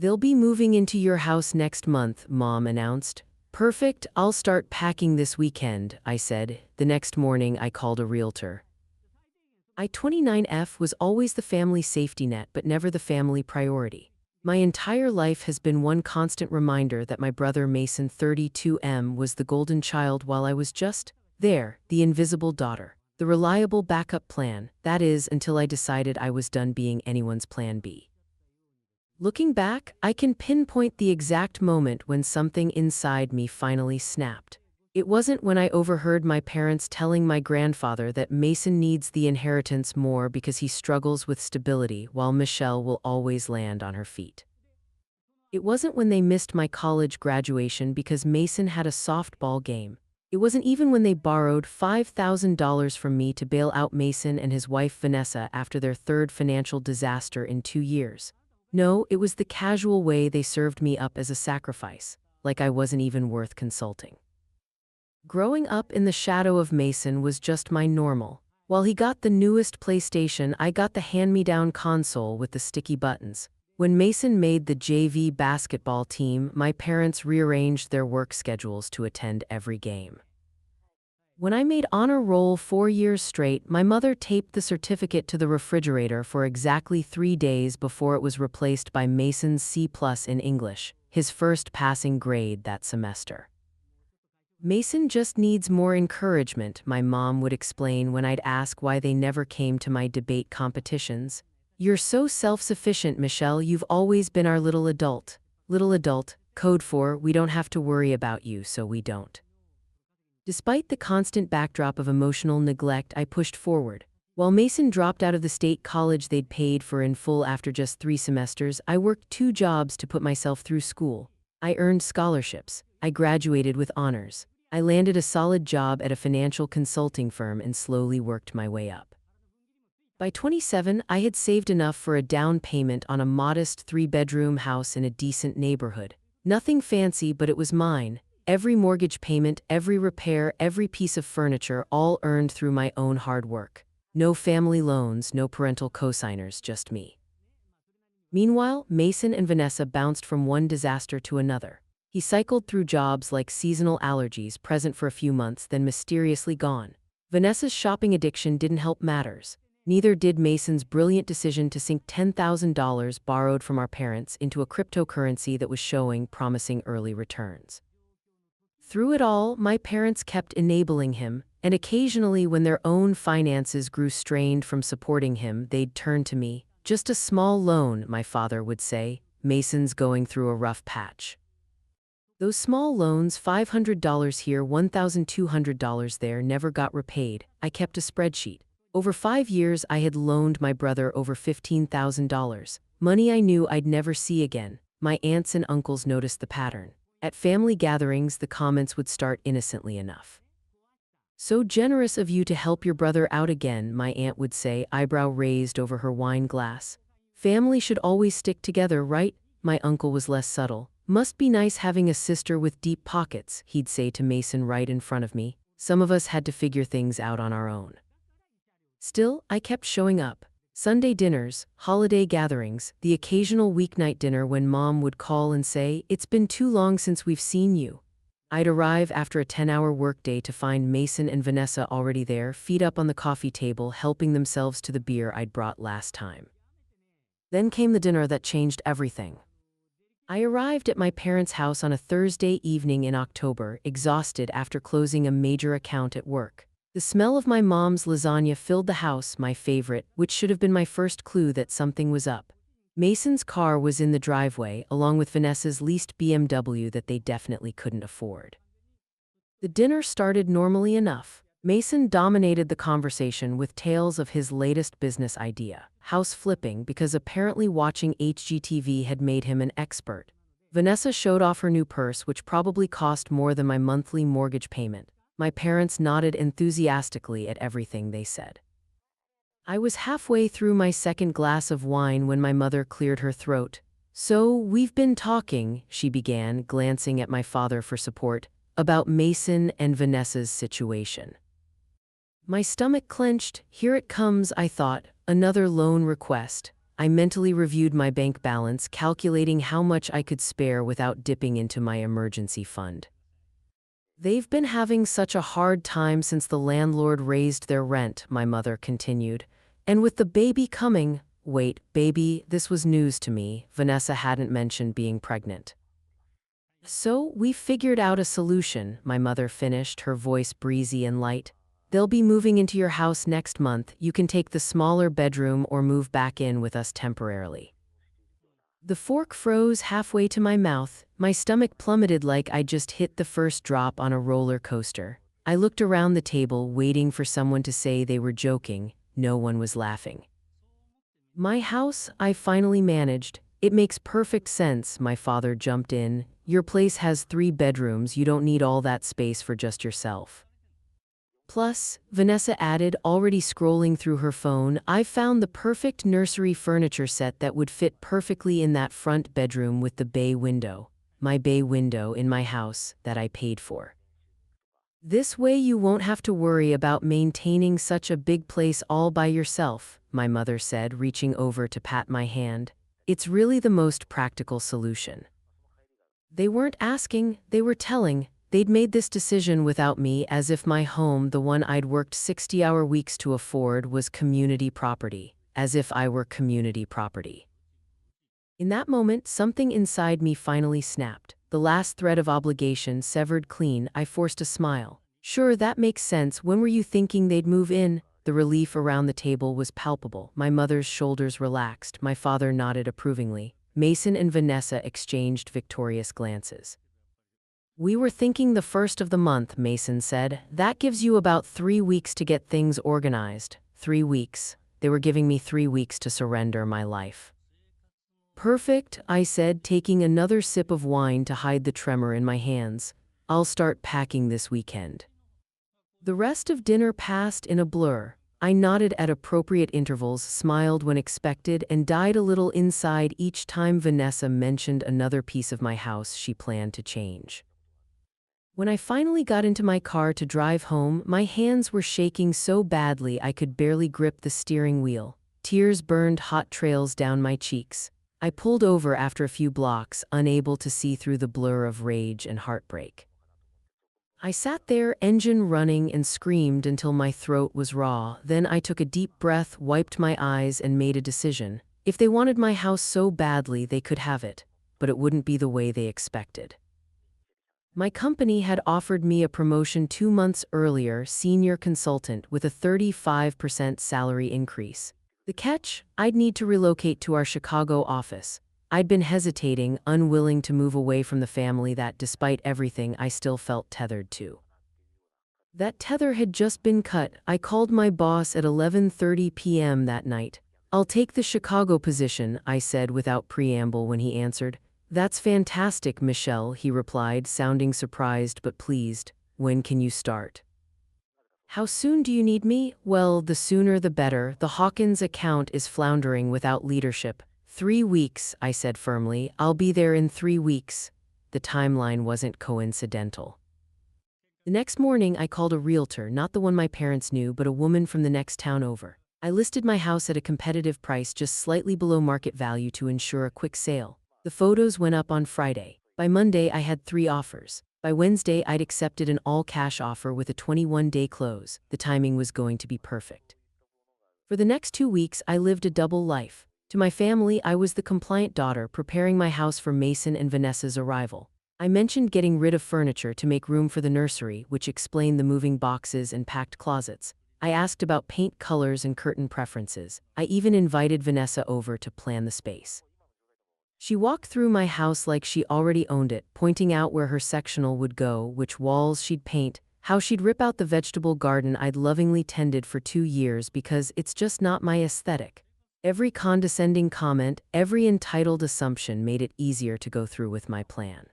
"They'll be moving into your house next month," Mom announced. "Perfect, I'll start packing this weekend," I said. The next morning, I called a realtor. I-29F was always the family safety net, but never the family priority. My entire life has been one constant reminder that my brother Mason 32M was the golden child while I was just there, the invisible daughter, the reliable backup plan, that is, until I decided I was done being anyone's plan B. Looking back, I can pinpoint the exact moment when something inside me finally snapped. It wasn't when I overheard my parents telling my grandfather that Mason needs the inheritance more because he struggles with stability while Michelle will always land on her feet. It wasn't when they missed my college graduation because Mason had a softball game. It wasn't even when they borrowed $5,000 from me to bail out Mason and his wife Vanessa after their third financial disaster in 2 years. No, it was the casual way they served me up as a sacrifice, like I wasn't even worth consulting. Growing up in the shadow of Mason was just my normal. While he got the newest PlayStation, I got the hand-me-down console with the sticky buttons. When Mason made the JV basketball team, my parents rearranged their work schedules to attend every game. When I made honor roll 4 years straight, my mother taped the certificate to the refrigerator for exactly 3 days before it was replaced by Mason's C+ in English, his first passing grade that semester. "Mason just needs more encouragement," my mom would explain when I'd ask why they never came to my debate competitions. "You're so self-sufficient, Michelle, you've always been our little adult." Little adult, code for we don't have to worry about you, so we don't. Despite the constant backdrop of emotional neglect, I pushed forward. While Mason dropped out of the state college they'd paid for in full after just 3 semesters, I worked 2 jobs to put myself through school. I earned scholarships. I graduated with honors. I landed a solid job at a financial consulting firm and slowly worked my way up. By 27, I had saved enough for a down payment on a modest 3-bedroom house in a decent neighborhood. Nothing fancy, but it was mine. Every mortgage payment, every repair, every piece of furniture, all earned through my own hard work. No family loans, no parental cosigners, just me. Meanwhile, Mason and Vanessa bounced from one disaster to another. He cycled through jobs like seasonal allergies, present for a few months, then mysteriously gone. Vanessa's shopping addiction didn't help matters. Neither did Mason's brilliant decision to sink $10,000 borrowed from our parents into a cryptocurrency that was showing promising early returns. Through it all, my parents kept enabling him, and occasionally when their own finances grew strained from supporting him, they'd turn to me. "Just a small loan," my father would say. "Mason's going through a rough patch." Those small loans, $500 here, $1,200 there, never got repaid. I kept a spreadsheet. Over 5 years, I had loaned my brother over $15,000, money I knew I'd never see again. My aunts and uncles noticed the pattern. At family gatherings, the comments would start innocently enough. "So generous of you to help your brother out again," my aunt would say, eyebrow raised over her wine glass. "Family should always stick together, right?" My uncle was less subtle. "Must be nice having a sister with deep pockets," he'd say to Mason right in front of me. Some of us had to figure things out on our own. Still, I kept showing up. Sunday dinners, holiday gatherings, the occasional weeknight dinner when Mom would call and say, "It's been too long since we've seen you." I'd arrive after a 10-hour workday to find Mason and Vanessa already there, feet up on the coffee table, helping themselves to the beer I'd brought last time. Then came the dinner that changed everything. I arrived at my parents' house on a Thursday evening in October, exhausted after closing a major account at work. The smell of my mom's lasagna filled the house, my favorite, which should have been my first clue that something was up. Mason's car was in the driveway, along with Vanessa's leased BMW that they definitely couldn't afford. The dinner started normally enough. Mason dominated the conversation with tales of his latest business idea, house flipping, because apparently watching HGTV had made him an expert. Vanessa showed off her new purse, which probably cost more than my monthly mortgage payment. My parents nodded enthusiastically at everything they said. I was halfway through my second glass of wine when my mother cleared her throat. "So, we've been talking," she began, glancing at my father for support, "about Mason and Vanessa's situation." My stomach clenched. Here it comes, I thought. Another loan request. I mentally reviewed my bank balance, calculating how much I could spare without dipping into my emergency fund. They've been having such a hard time since the landlord raised their rent, my mother continued. And with the baby coming, wait, baby, this was news to me. Vanessa hadn't mentioned being pregnant. So we figured out a solution, my mother finished, her voice breezy and light. They'll be moving into your house next month. You can take the smaller bedroom or move back in with us temporarily. The fork froze halfway to my mouth. My stomach plummeted like I'd just hit the first drop on a roller coaster. I looked around the table, waiting for someone to say they were joking. No one was laughing. My house, I finally managed. It makes perfect sense, my father jumped in. Your place has 3 bedrooms. You don't need all that space for just yourself. Plus, Vanessa added, already scrolling through her phone, I've found the perfect nursery furniture set that would fit perfectly in that front bedroom with the bay window. My bay window in my house that I paid for. This way you won't have to worry about maintaining such a big place all by yourself, my mother said, reaching over to pat my hand. It's really the most practical solution. They weren't asking, they were telling. They'd made this decision without me, as if my home, the one I'd worked 60-hour weeks to afford, was community property, as if I were community property. In that moment, something inside me finally snapped. The last thread of obligation severed clean. I forced a smile. Sure, that makes sense. When were you thinking they'd move in? The relief around the table was palpable. My mother's shoulders relaxed. My father nodded approvingly. Mason and Vanessa exchanged victorious glances. We were thinking the first of the month, Mason said. That gives you about 3 weeks to get things organized. 3 weeks. They were giving me 3 weeks to surrender my life. Perfect, I said, taking another sip of wine to hide the tremor in my hands. I'll start packing this weekend. The rest of dinner passed in a blur. I nodded at appropriate intervals, smiled when expected, and died a little inside each time Vanessa mentioned another piece of my house she planned to change. When I finally got into my car to drive home, my hands were shaking so badly I could barely grip the steering wheel. Tears burned hot trails down my cheeks. I pulled over after a few blocks, unable to see through the blur of rage and heartbreak. I sat there, engine running, and screamed until my throat was raw. Then I took a deep breath, wiped my eyes, and made a decision. If they wanted my house so badly, they could have it, but it wouldn't be the way they expected. My company had offered me a promotion 2 months earlier, senior consultant, with a 35% salary increase. The catch? I'd need to relocate to our Chicago office. I'd been hesitating, unwilling to move away from the family that, despite everything, I still felt tethered to. That tether had just been cut. I called my boss at 11:30 p.m. that night. I'll take the Chicago position, I said without preamble when he answered. That's fantastic, Michelle, he replied, sounding surprised but pleased. When can you start? How soon do you need me? Well, the sooner the better. The Hawkins account is floundering without leadership. 3 weeks, I said firmly. I'll be there in 3 weeks. The timeline wasn't coincidental. The next morning, I called a realtor, not the one my parents knew, but a woman from the next town over. I listed my house at a competitive price just slightly below market value to ensure a quick sale. The photos went up on Friday. By Monday, I had 3 offers. By Wednesday, I'd accepted an all-cash offer with a 21-day close. The timing was going to be perfect. For the next 2 weeks, I lived a double life. To my family, I was the compliant daughter, preparing my house for Mason and Vanessa's arrival. I mentioned getting rid of furniture to make room for the nursery, which explained the moving boxes and packed closets. I asked about paint colors and curtain preferences. I even invited Vanessa over to plan the space. She walked through my house like she already owned it, pointing out where her sectional would go, which walls she'd paint, how she'd rip out the vegetable garden I'd lovingly tended for 2 years because it's just not my aesthetic. Every condescending comment, every entitled assumption made it easier to go through with my plan.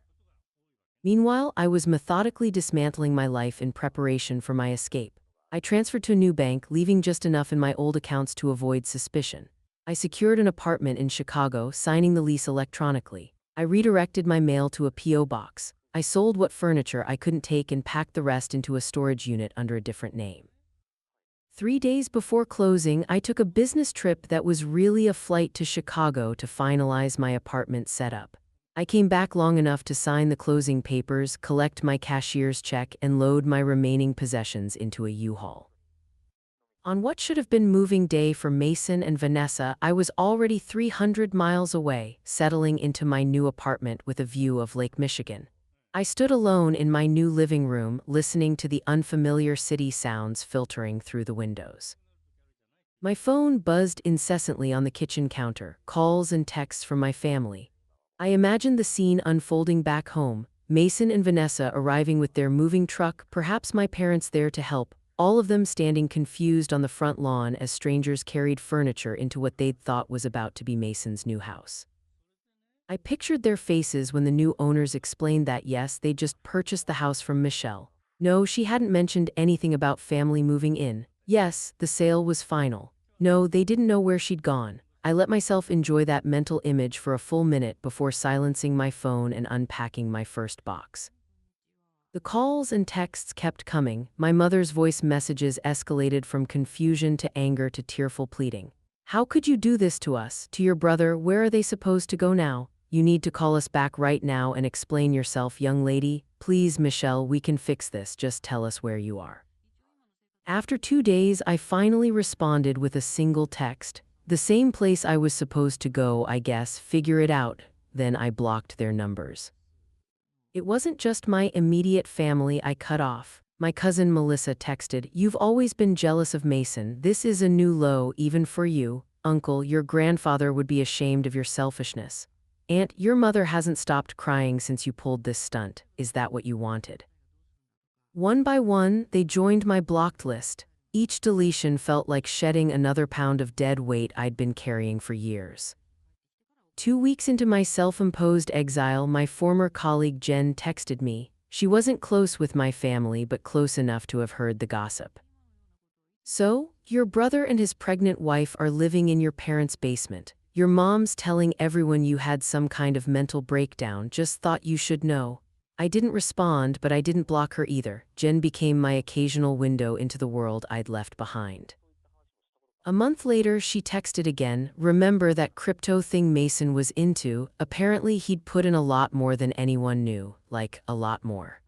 Meanwhile, I was methodically dismantling my life in preparation for my escape. I transferred to a new bank, leaving just enough in my old accounts to avoid suspicion. I secured an apartment in Chicago, signing the lease electronically. I redirected my mail to a P.O. box. I sold what furniture I couldn't take and packed the rest into a storage unit under a different name. 3 days before closing, I took a business trip that was really a flight to Chicago to finalize my apartment setup. I came back long enough to sign the closing papers, collect my cashier's check, and load my remaining possessions into a U-Haul. On what should have been moving day for Mason and Vanessa, I was already 300 miles away, settling into my new apartment with a view of Lake Michigan. I stood alone in my new living room, listening to the unfamiliar city sounds filtering through the windows. My phone buzzed incessantly on the kitchen counter, calls and texts from my family. I imagined the scene unfolding back home, Mason and Vanessa arriving with their moving truck, perhaps my parents there to help, all of them standing confused on the front lawn as strangers carried furniture into what they'd thought was about to be Mason's new house. I pictured their faces when the new owners explained that yes, they'd just purchased the house from Michelle. No, she hadn't mentioned anything about family moving in. Yes, the sale was final. No, they didn't know where she'd gone. I let myself enjoy that mental image for a full minute before silencing my phone and unpacking my first box. The calls and texts kept coming. My mother's voice messages escalated from confusion to anger to tearful pleading. How could you do this to us, to your brother? Where are they supposed to go now? You need to call us back right now and explain yourself, young lady. Please, Michelle, we can fix this. Just tell us where you are. After 2 days, I finally responded with a single text. The same place I was supposed to go, I guess. Figure it out. Then I blocked their numbers. It wasn't just my immediate family I cut off. My cousin Melissa texted, "You've always been jealous of Mason. This is a new low, even for you. Uncle, your grandfather would be ashamed of your selfishness. Aunt, your mother hasn't stopped crying since you pulled this stunt. Is that what you wanted?" One by one, they joined my blocked list. Each deletion felt like shedding another pound of dead weight I'd been carrying for years. 2 weeks into my self-imposed exile, my former colleague Jen texted me. She wasn't close with my family, but close enough to have heard the gossip. "So, your brother and his pregnant wife are living in your parents' basement. Your mom's telling everyone you had some kind of mental breakdown, just thought you should know." I didn't respond, but I didn't block her either. Jen became my occasional window into the world I'd left behind. A month later, she texted again, "Remember that crypto thing Mason was into? Apparently he'd put in a lot more than anyone knew, like a lot more."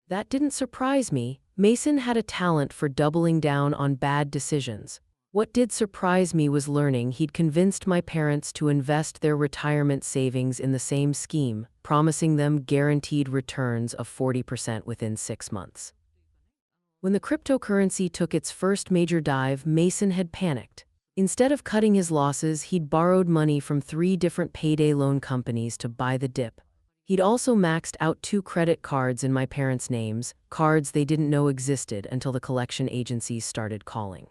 That didn't surprise me. Mason had a talent for doubling down on bad decisions. What did surprise me was learning he'd convinced my parents to invest their retirement savings in the same scheme, promising them guaranteed returns of 40% within 6 months. When the cryptocurrency took its first major dive, Mason had panicked. Instead of cutting his losses, he'd borrowed money from 3 different payday loan companies to buy the dip. He'd also maxed out 2 credit cards in my parents' names, cards they didn't know existed until the collection agencies started calling.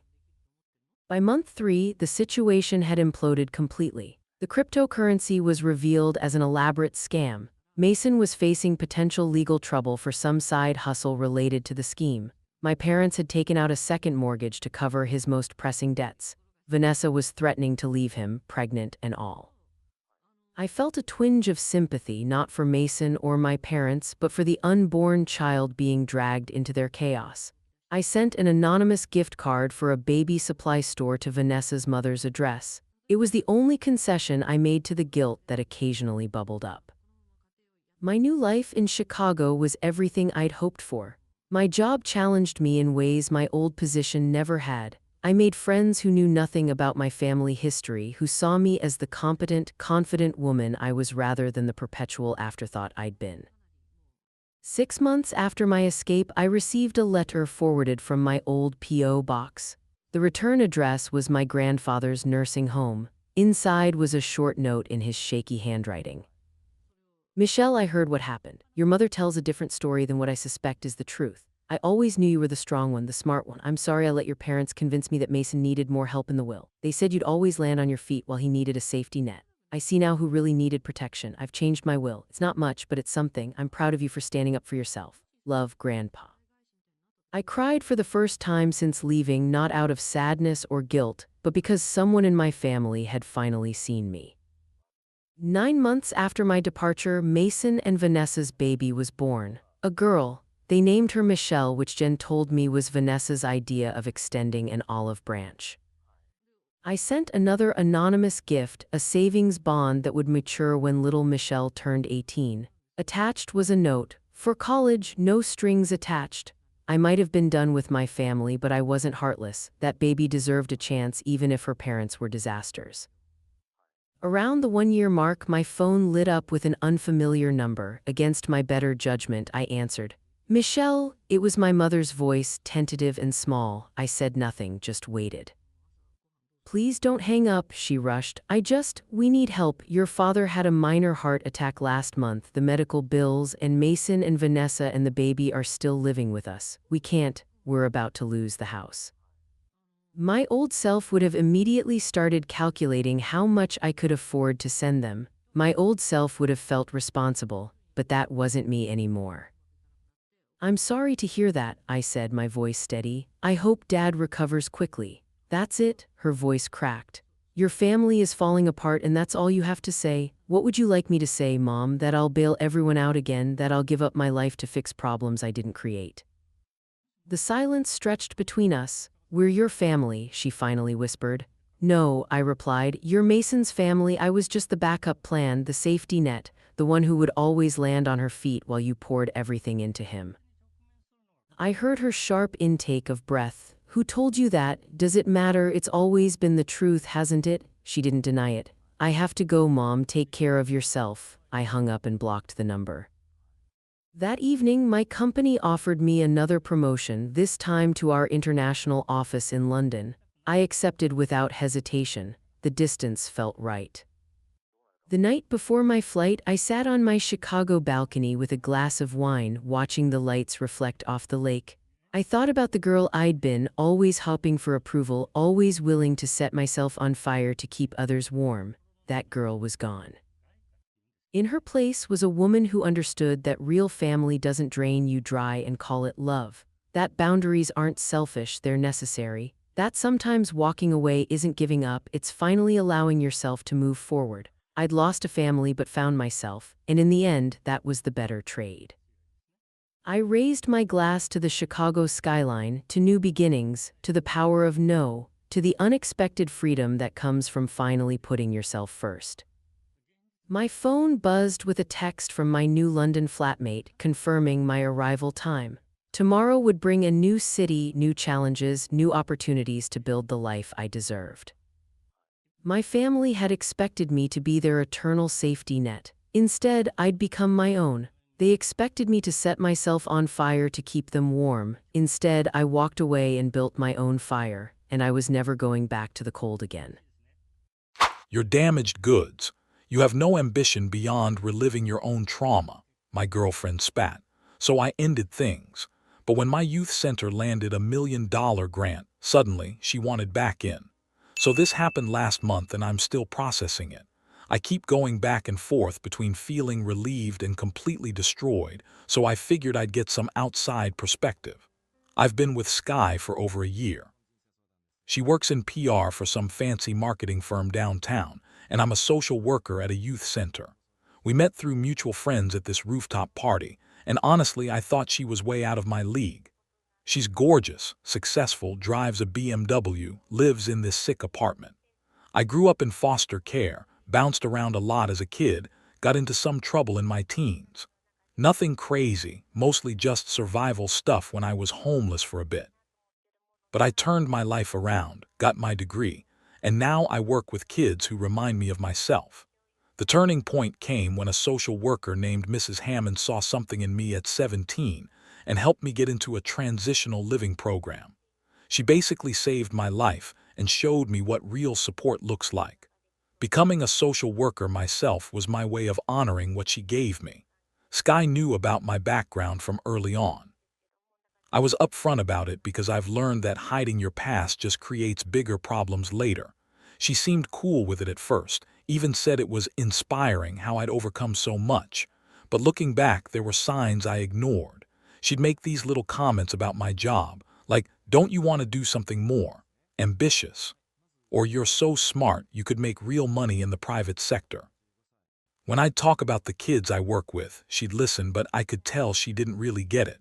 By month 3, the situation had imploded completely. The cryptocurrency was revealed as an elaborate scam. Mason was facing potential legal trouble for some side hustle related to the scheme. My parents had taken out a second mortgage to cover his most pressing debts. Vanessa was threatening to leave him, pregnant and all. I felt a twinge of sympathy, not for Mason or my parents, but for the unborn child being dragged into their chaos. I sent an anonymous gift card for a baby supply store to Vanessa's mother's address. It was the only concession I made to the guilt that occasionally bubbled up. My new life in Chicago was everything I'd hoped for. My job challenged me in ways my old position never had. I made friends who knew nothing about my family history, who saw me as the competent, confident woman I was rather than the perpetual afterthought I'd been. 6 months after my escape, I received a letter forwarded from my old P.O. box. The return address was my grandfather's nursing home. Inside was a short note in his shaky handwriting. "Michelle, I heard what happened. Your mother tells a different story than what I suspect is the truth. I always knew you were the strong one, the smart one. I'm sorry I let your parents convince me that Mason needed more help in the will. They said you'd always land on your feet while he needed a safety net. I see now who really needed protection. I've changed my will. It's not much, but it's something. I'm proud of you for standing up for yourself. Love, Grandpa." I cried for the first time since leaving, not out of sadness or guilt, but because someone in my family had finally seen me. 9 months after my departure, Mason and Vanessa's baby was born. A girl. They named her Michelle, which Jen told me was Vanessa's idea of extending an olive branch. I sent another anonymous gift, a savings bond that would mature when little Michelle turned 18. Attached was a note, "For college, no strings attached." I might have been done with my family, but I wasn't heartless. That baby deserved a chance even if her parents were disasters. Around the 1-year mark, my phone lit up with an unfamiliar number. Against my better judgment, I answered. "Michelle," it was my mother's voice, tentative and small. I said nothing, just waited. "Please don't hang up," she rushed. We need help. Your father had a minor heart attack last month. The medical bills, and Mason and Vanessa and the baby are still living with us. We can't, we're about to lose the house." My old self would have immediately started calculating how much I could afford to send them. My old self would have felt responsible, but that wasn't me anymore. "I'm sorry to hear that," I said, my voice steady. "I hope Dad recovers quickly." "That's it," her voice cracked. "Your family is falling apart and that's all you have to say? What would you like me to say, Mom? That I'll bail everyone out again, that I'll give up my life to fix problems I didn't create?" The silence stretched between us. "We're your family," she finally whispered. "No," I replied, "you're Mason's family. I was just the backup plan, the safety net, the one who would always land on her feet while you poured everything into him." I heard her sharp intake of breath. "Who told you that? Does it matter? It's always been the truth, hasn't it?" She didn't deny it. "I have to go, Mom. Take care of yourself." I hung up and blocked the number. That evening, my company offered me another promotion, this time to our international office in London. I accepted without hesitation. The distance felt right. The night before my flight, I sat on my Chicago balcony with a glass of wine, watching the lights reflect off the lake. I thought about the girl I'd been, always hoping for approval, always willing to set myself on fire to keep others warm. That girl was gone. In her place was a woman who understood that real family doesn't drain you dry and call it love. That boundaries aren't selfish, they're necessary. That sometimes walking away isn't giving up, it's finally allowing yourself to move forward. I'd lost a family but found myself, and in the end, that was the better trade. I raised my glass to the Chicago skyline, to new beginnings, to the power of no, to the unexpected freedom that comes from finally putting yourself first. My phone buzzed with a text from my new London flatmate confirming my arrival time. Tomorrow would bring a new city, new challenges, new opportunities to build the life I deserved. My family had expected me to be their eternal safety net. Instead, I'd become my own. They expected me to set myself on fire to keep them warm. Instead, I walked away and built my own fire, and I was never going back to the cold again. "You're damaged goods. You have no ambition beyond reliving your own trauma," my girlfriend spat. So I ended things. But when my youth center landed a $1 million grant, suddenly she wanted back in. So this happened last month and I'm still processing it. I keep going back and forth between feeling relieved and completely destroyed, so I figured I'd get some outside perspective. I've been with Sky for over a year. She works in PR for some fancy marketing firm downtown, and I'm a social worker at a youth center. We met through mutual friends at this rooftop party, and honestly, I thought she was way out of my league. She's gorgeous, successful, drives a BMW, lives in this sick apartment. I grew up in foster care, bounced around a lot as a kid, got into some trouble in my teens. Nothing crazy, mostly just survival stuff when I was homeless for a bit. But I turned my life around, got my degree, and now I work with kids who remind me of myself. The turning point came when a social worker named Mrs. Hammond saw something in me at 17 and helped me get into a transitional living program. She basically saved my life and showed me what real support looks like. Becoming a social worker myself was my way of honoring what she gave me. Sky knew about my background from early on. I was upfront about it because I've learned that hiding your past just creates bigger problems later. She seemed cool with it at first, even said it was inspiring how I'd overcome so much. But looking back, there were signs I ignored. She'd make these little comments about my job, like, "Don't you want to do something more ambitious?" Or "You're so smart, you could make real money in the private sector." When I'd talk about the kids I work with, she'd listen, but I could tell she didn't really get it.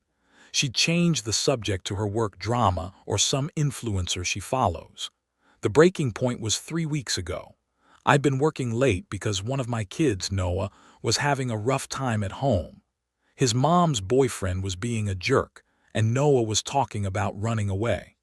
She'd change the subject to her work drama or some influencer she follows. The breaking point was 3 weeks ago. I'd been working late because one of my kids, Noah, was having a rough time at home. His mom's boyfriend was being a jerk, and Noah was talking about running away.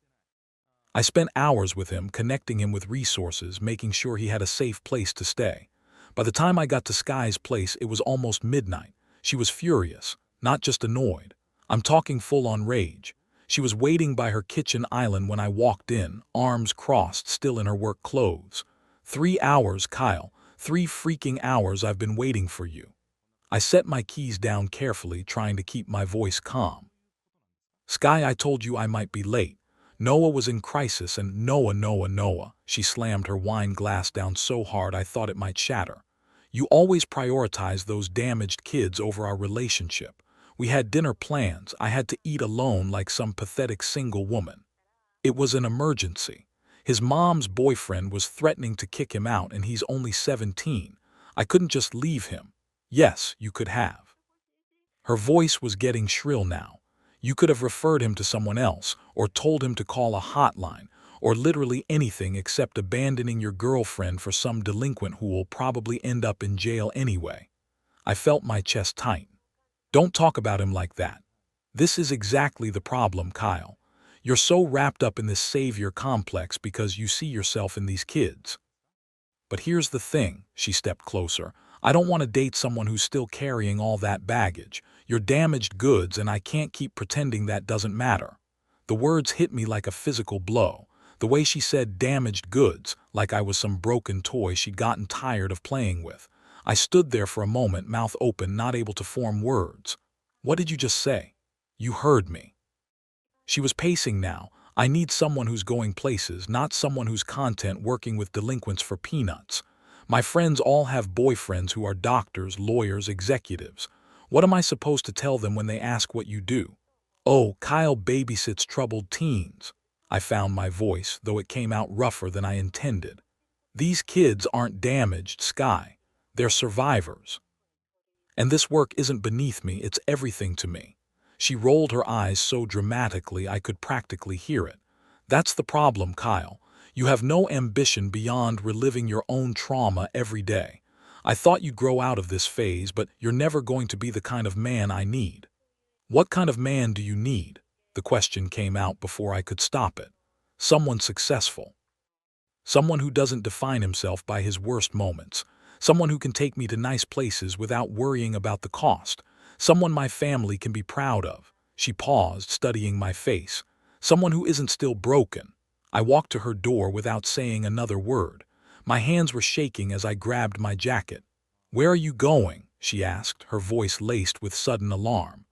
I spent hours with him, connecting him with resources, making sure he had a safe place to stay. By the time I got to Sky's place, it was almost midnight. She was furious, not just annoyed. I'm talking full-on rage. She was waiting by her kitchen island when I walked in, arms crossed, still in her work clothes. 3 hours, Kyle. 3 freaking hours I've been waiting for you. I set my keys down carefully, trying to keep my voice calm. Sky, I told you I might be late. Noah was in crisis and Noah. She slammed her wine glass down so hard I thought it might shatter. You always prioritize those damaged kids over our relationship. We had dinner plans. I had to eat alone like some pathetic single woman. It was an emergency. His mom's boyfriend was threatening to kick him out and he's only 17. I couldn't just leave him. Yes, you could have. Her voice was getting shrill now. You could have referred him to someone else, or told him to call a hotline, or literally anything except abandoning your girlfriend for some delinquent who will probably end up in jail anyway. I felt my chest tighten. Don't talk about him like that. This is exactly the problem, Kyle. You're so wrapped up in this savior complex because you see yourself in these kids. But here's the thing, she stepped closer. I don't want to date someone who's still carrying all that baggage. You're damaged goods and I can't keep pretending that doesn't matter. The words hit me like a physical blow. The way she said damaged goods, like I was some broken toy she'd gotten tired of playing with. I stood there for a moment, mouth open, not able to form words. What did you just say? You heard me. She was pacing now. I need someone who's going places, not someone who's content working with delinquents for peanuts. My friends all have boyfriends who are doctors, lawyers, executives. What am I supposed to tell them when they ask what you do? Oh, Kyle babysits troubled teens. I found my voice, though it came out rougher than I intended. These kids aren't damaged, Sky. They're survivors. And this work isn't beneath me, it's everything to me. She rolled her eyes so dramatically I could practically hear it. That's the problem, Kyle. You have no ambition beyond reliving your own trauma every day. I thought you'd grow out of this phase, but you're never going to be the kind of man I need. What kind of man do you need? The question came out before I could stop it. Someone successful. Someone who doesn't define himself by his worst moments. Someone who can take me to nice places without worrying about the cost. Someone my family can be proud of. She paused, studying my face. Someone who isn't still broken. I walked to her door without saying another word. My hands were shaking as I grabbed my jacket. Where are you going? She asked, her voice laced with sudden alarm.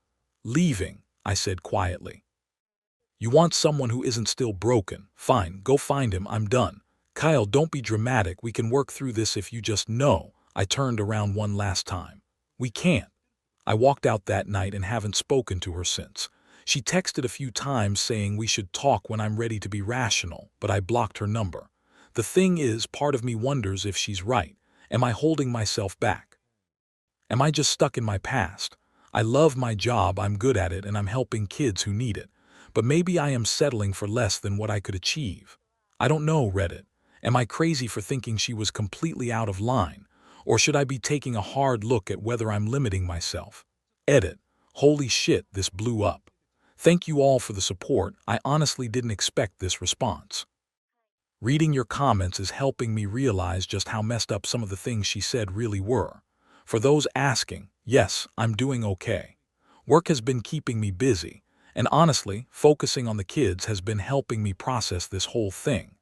Leaving, I said quietly. You want someone who isn't still broken. Fine, go find him, I'm done. Kyle, don't be dramatic, we can work through this if you just know. I turned around one last time. We can't. I walked out that night and haven't spoken to her since. She texted a few times saying we should talk when I'm ready to be rational, but I blocked her number. The thing is, part of me wonders if she's right. Am I holding myself back? Am I just stuck in my past? I love my job, I'm good at it, and I'm helping kids who need it. But maybe I am settling for less than what I could achieve. I don't know, Reddit. Am I crazy for thinking she was completely out of line? Or should I be taking a hard look at whether I'm limiting myself? Edit. Holy shit, this blew up. Thank you all for the support. I honestly didn't expect this response. Reading your comments is helping me realize just how messed up some of the things she said really were. For those asking, yes, I'm doing okay. Work has been keeping me busy, and honestly, focusing on the kids has been helping me process this whole thing.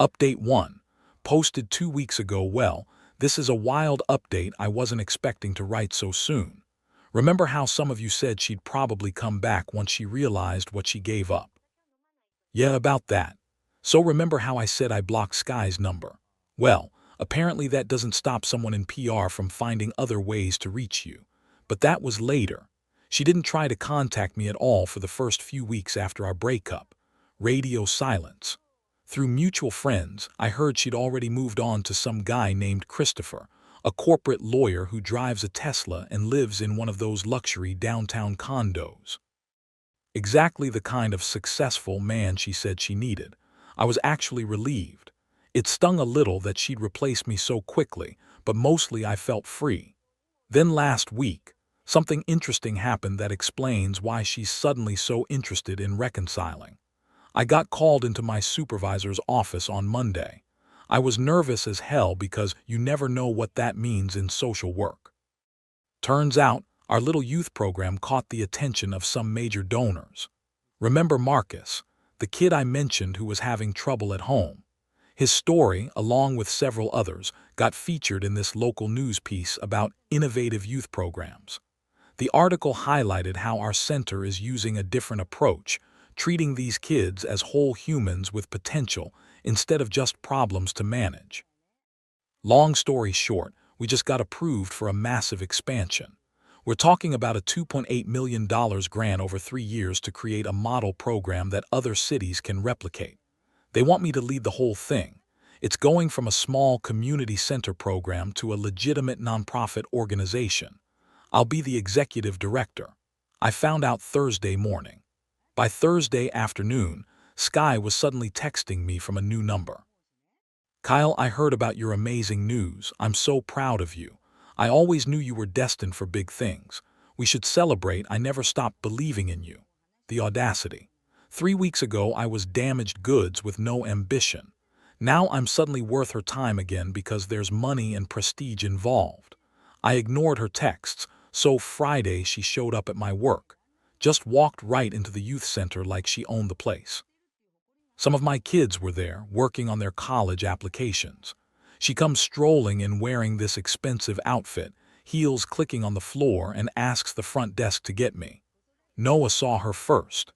Update 1. Posted 2 weeks ago. Well, this is a wild update I wasn't expecting to write so soon. Remember how some of you said she'd probably come back once she realized what she gave up? Yeah, about that. So remember how I said I blocked Sky's number? Well, apparently that doesn't stop someone in PR from finding other ways to reach you. But that was later. She didn't try to contact me at all for the first few weeks after our breakup. Radio silence. Through mutual friends, I heard she'd already moved on to some guy named Christopher, a corporate lawyer who drives a Tesla and lives in one of those luxury downtown condos. Exactly the kind of successful man she said she needed. I was actually relieved. It stung a little that she'd replaced me so quickly, but mostly I felt free. Then last week, something interesting happened that explains why she's suddenly so interested in reconciling. I got called into my supervisor's office on Monday. I was nervous as hell because you never know what that means in social work. Turns out, our little youth program caught the attention of some major donors. Remember Marcus, the kid I mentioned who was having trouble at home? His story, along with several others, got featured in this local news piece about innovative youth programs. The article highlighted how our center is using a different approach, treating these kids as whole humans with potential instead of just problems to manage. Long story short, we just got approved for a massive expansion. We're talking about a $2.8 million grant over 3 years to create a model program that other cities can replicate. They want me to lead the whole thing. It's going from a small community center program to a legitimate nonprofit organization. I'll be the executive director. I found out Thursday morning. By Thursday afternoon, Sky was suddenly texting me from a new number. Kyle, I heard about your amazing news. I'm so proud of you. I always knew you were destined for big things. We should celebrate. I never stopped believing in you. The audacity. 3 weeks ago, I was damaged goods with no ambition. Now I'm suddenly worth her time again because there's money and prestige involved. I ignored her texts, so Friday she showed up at my work. Just walked right into the youth center like she owned the place. Some of my kids were there, working on their college applications. She comes strolling in wearing this expensive outfit, heels clicking on the floor, and asks the front desk to get me. Noah saw her first.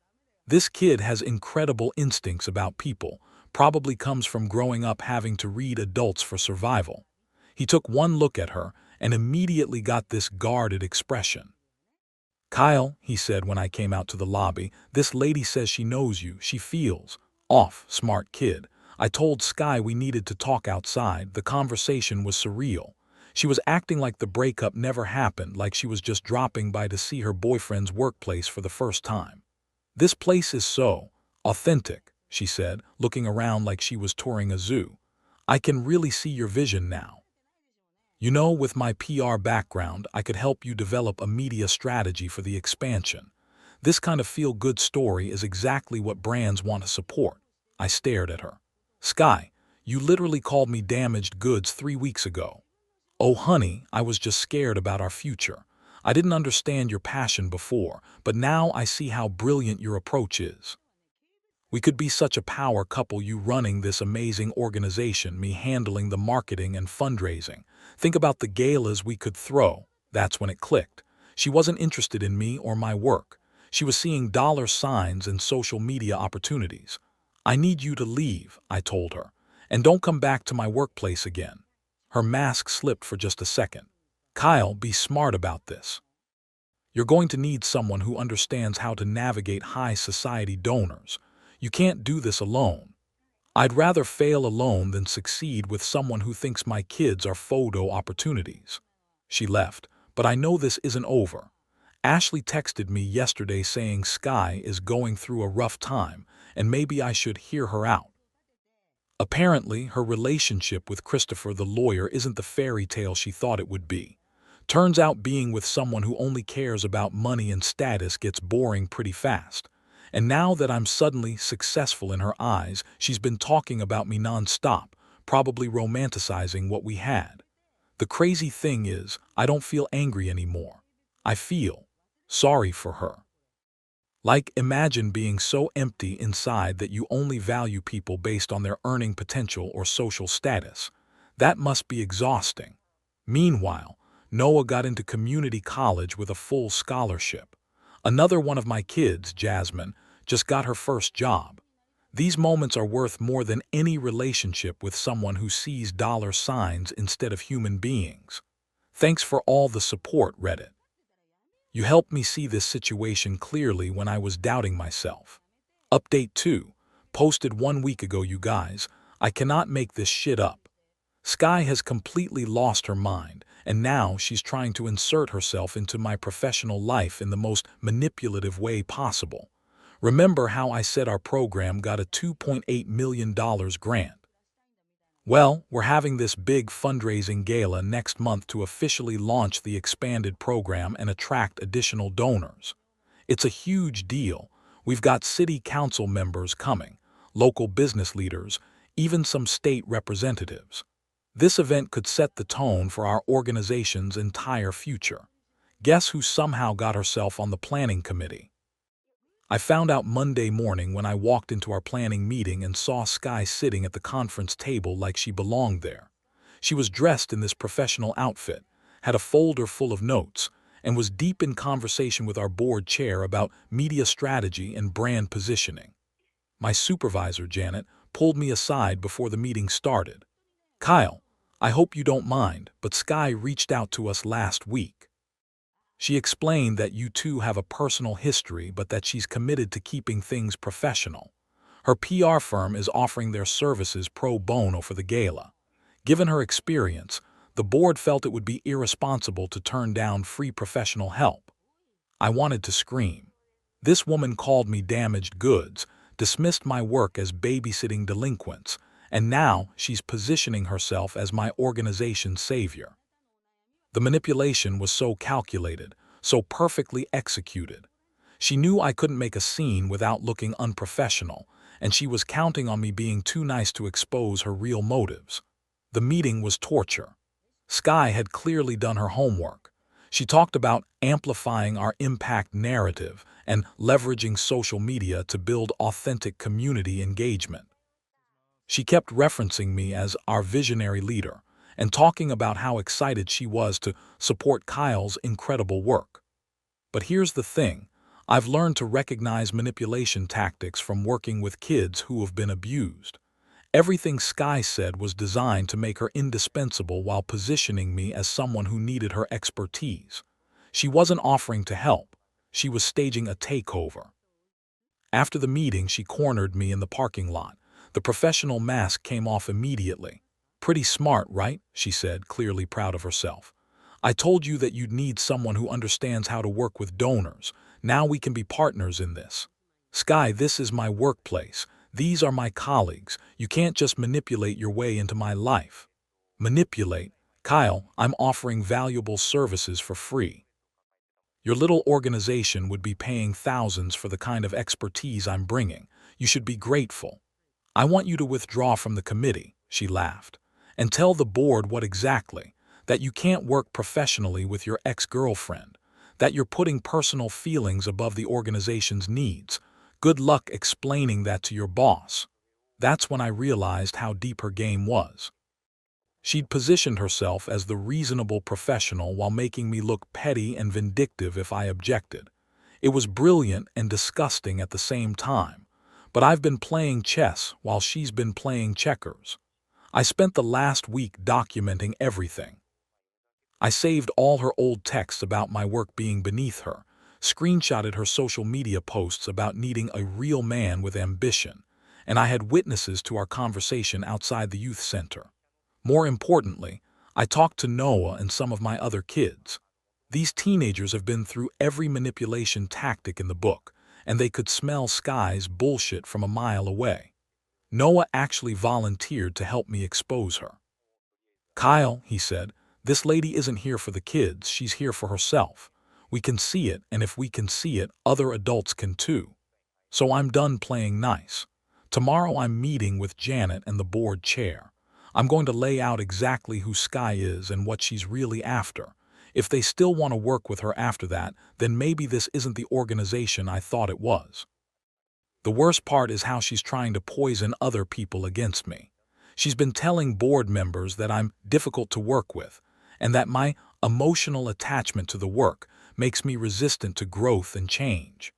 This kid has incredible instincts about people, probably comes from growing up having to read adults for survival. He took one look at her and immediately got this guarded expression. Kyle, he said when I came out to the lobby, this lady says she knows you, she feels off, smart kid. I told Sky we needed to talk outside. The conversation was surreal. She was acting like the breakup never happened, like she was just dropping by to see her boyfriend's workplace for the first time. This place is so authentic, she said, looking around like she was touring a zoo. I can really see your vision now. You know, with my PR background, I could help you develop a media strategy for the expansion. This kind of feel-good story is exactly what brands want to support. I stared at her. Sky, you literally called me damaged goods 3 weeks ago. Oh, honey, I was just scared about our future. I didn't understand your passion before, but now I see how brilliant your approach is. We could be such a power couple, you running this amazing organization, me handling the marketing and fundraising. Think about the galas we could throw. That's when it clicked. She wasn't interested in me or my work. She was seeing dollar signs and social media opportunities. I need you to leave, I told her, and don't come back to my workplace again. Her mask slipped for just a second. Kyle, be smart about this. You're going to need someone who understands how to navigate high society donors. You can't do this alone. I'd rather fail alone than succeed with someone who thinks my kids are photo opportunities. She left, but I know this isn't over. Ashley texted me yesterday saying Sky is going through a rough time and maybe I should hear her out. Apparently, her relationship with Christopher the lawyer isn't the fairy tale she thought it would be. Turns out being with someone who only cares about money and status gets boring pretty fast. And now that I'm suddenly successful in her eyes, she's been talking about me nonstop, probably romanticizing what we had. The crazy thing is, I don't feel angry anymore. I feel sorry for her. Like, imagine being so empty inside that you only value people based on their earning potential or social status. That must be exhausting. Meanwhile, Noah got into community college with a full scholarship. Another one of my kids, Jasmine, just got her first job. These moments are worth more than any relationship with someone who sees dollar signs instead of human beings. Thanks for all the support, Reddit. You helped me see this situation clearly when I was doubting myself. Update 2. Posted 1 week ago, you guys. I cannot make this shit up. Sky has completely lost her mind, and now she's trying to insert herself into my professional life in the most manipulative way possible. Remember how I said our program got a $2.8 million grant? Well, we're having this big fundraising gala next month to officially launch the expanded program and attract additional donors. It's a huge deal. We've got city council members coming, local business leaders, even some state representatives. This event could set the tone for our organization's entire future. Guess who somehow got herself on the planning committee? I found out Monday morning when I walked into our planning meeting and saw Sky sitting at the conference table like she belonged there. She was dressed in this professional outfit, had a folder full of notes, and was deep in conversation with our board chair about media strategy and brand positioning. My supervisor, Janet, pulled me aside before the meeting started. "Kyle, I hope you don't mind, but Sky reached out to us last week. She explained that you two have a personal history, but that she's committed to keeping things professional. Her PR firm is offering their services pro bono for the gala. Given her experience, the board felt it would be irresponsible to turn down free professional help." I wanted to scream. This woman called me damaged goods, dismissed my work as babysitting delinquents, and now she's positioning herself as my organization's savior. The manipulation was so calculated, so perfectly executed. She knew I couldn't make a scene without looking unprofessional, and she was counting on me being too nice to expose her real motives. The meeting was torture. Sky had clearly done her homework. She talked about amplifying our impact narrative and leveraging social media to build authentic community engagement. She kept referencing me as our visionary leader and talking about how excited she was to support Kyle's incredible work. But here's the thing, I've learned to recognize manipulation tactics from working with kids who have been abused. Everything Sky said was designed to make her indispensable while positioning me as someone who needed her expertise. She wasn't offering to help. She was staging a takeover. After the meeting, she cornered me in the parking lot. The professional mask came off immediately. "Pretty smart, right?" she said, clearly proud of herself. "I told you that you'd need someone who understands how to work with donors. Now we can be partners in this. Sky, this is my workplace. These are my colleagues. You can't just manipulate your way into my life." Manipulate? Kyle, I'm offering valuable services for free. Your little organization would be paying thousands for the kind of expertise I'm bringing. You should be grateful. "I want you to withdraw from the committee," she laughed, "and tell the board what exactly, that you can't work professionally with your ex-girlfriend, that you're putting personal feelings above the organization's needs. Good luck explaining that to your boss." That's when I realized how deep her game was. She'd positioned herself as the reasonable professional while making me look petty and vindictive if I objected. It was brilliant and disgusting at the same time, but I've been playing chess while she's been playing checkers. I spent the last week documenting everything. I saved all her old texts about my work being beneath her, screenshotted her social media posts about needing a real man with ambition, and I had witnesses to our conversation outside the youth center. More importantly, I talked to Noah and some of my other kids. These teenagers have been through every manipulation tactic in the book, and they could smell Sky's bullshit from a mile away. Noah actually volunteered to help me expose her. "Kyle," he said, "this lady isn't here for the kids, she's here for herself. We can see it, and if we can see it, other adults can too. So I'm done playing nice. Tomorrow I'm meeting with Janet and the board chair. I'm going to lay out exactly who Sky is and what she's really after. If they still want to work with her after that, then maybe this isn't the organization I thought it was." The worst part is how she's trying to poison other people against me. She's been telling board members that I'm difficult to work with, and that my emotional attachment to the work makes me resistant to growth and change.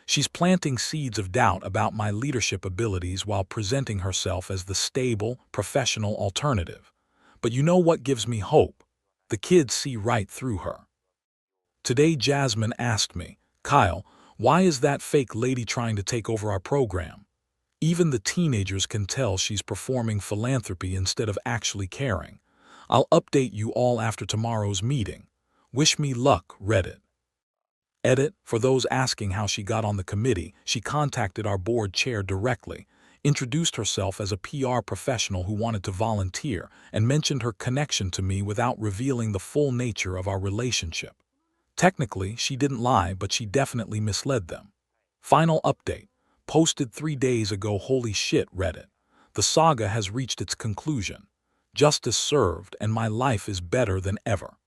She's planting seeds of doubt about my leadership abilities while presenting herself as the stable, professional alternative. But you know what gives me hope? The kids see right through her. Today Jasmine asked me, "Kyle, why is that fake lady trying to take over our program? Even the teenagers can tell she's performing philanthropy instead of actually caring. I'll update you all after tomorrow's meeting. Wish me luck, Reddit." Edit, for those asking how she got on the committee, she contacted our board chair directly, introduced herself as a PR professional who wanted to volunteer, and mentioned her connection to me without revealing the full nature of our relationship. Technically, she didn't lie, but she definitely misled them. Final update. Posted 3 days ago. Holy shit, Reddit. The saga has reached its conclusion. Justice served, and my life is better than ever.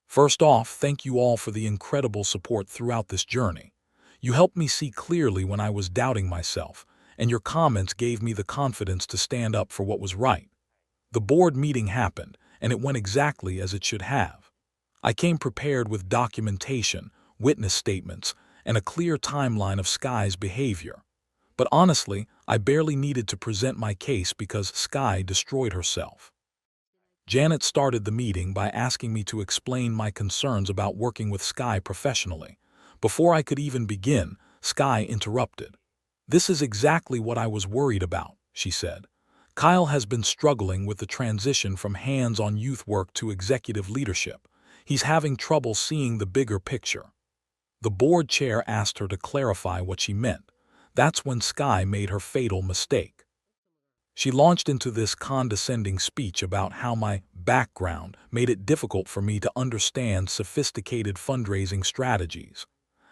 First off, thank you all for the incredible support throughout this journey. You helped me see clearly when I was doubting myself, and your comments gave me the confidence to stand up for what was right. The board meeting happened, and it went exactly as it should have. I came prepared with documentation, witness statements, and a clear timeline of Sky's behavior. But honestly, I barely needed to present my case because Sky destroyed herself. Janet started the meeting by asking me to explain my concerns about working with Sky professionally. Before I could even begin, Sky interrupted. "This is exactly what I was worried about," she said. "Kyle has been struggling with the transition from hands-on youth work to executive leadership. He's having trouble seeing the bigger picture." The board chair asked her to clarify what she meant. That's when Sky made her fatal mistake. She launched into this condescending speech about how my background made it difficult for me to understand sophisticated fundraising strategies,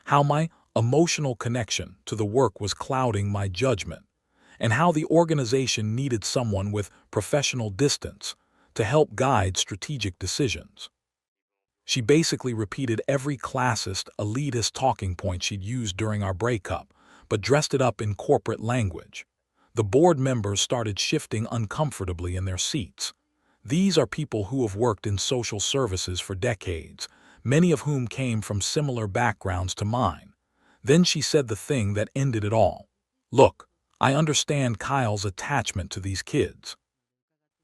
how my emotional connection to the work was clouding my judgment, and how the organization needed someone with professional distance to help guide strategic decisions. She basically repeated every classist, elitist talking point she'd used during our breakup, but dressed it up in corporate language. The board members started shifting uncomfortably in their seats. These are people who have worked in social services for decades, many of whom came from similar backgrounds to mine. Then she said the thing that ended it all. "Look, I understand Kyle's attachment to these kids.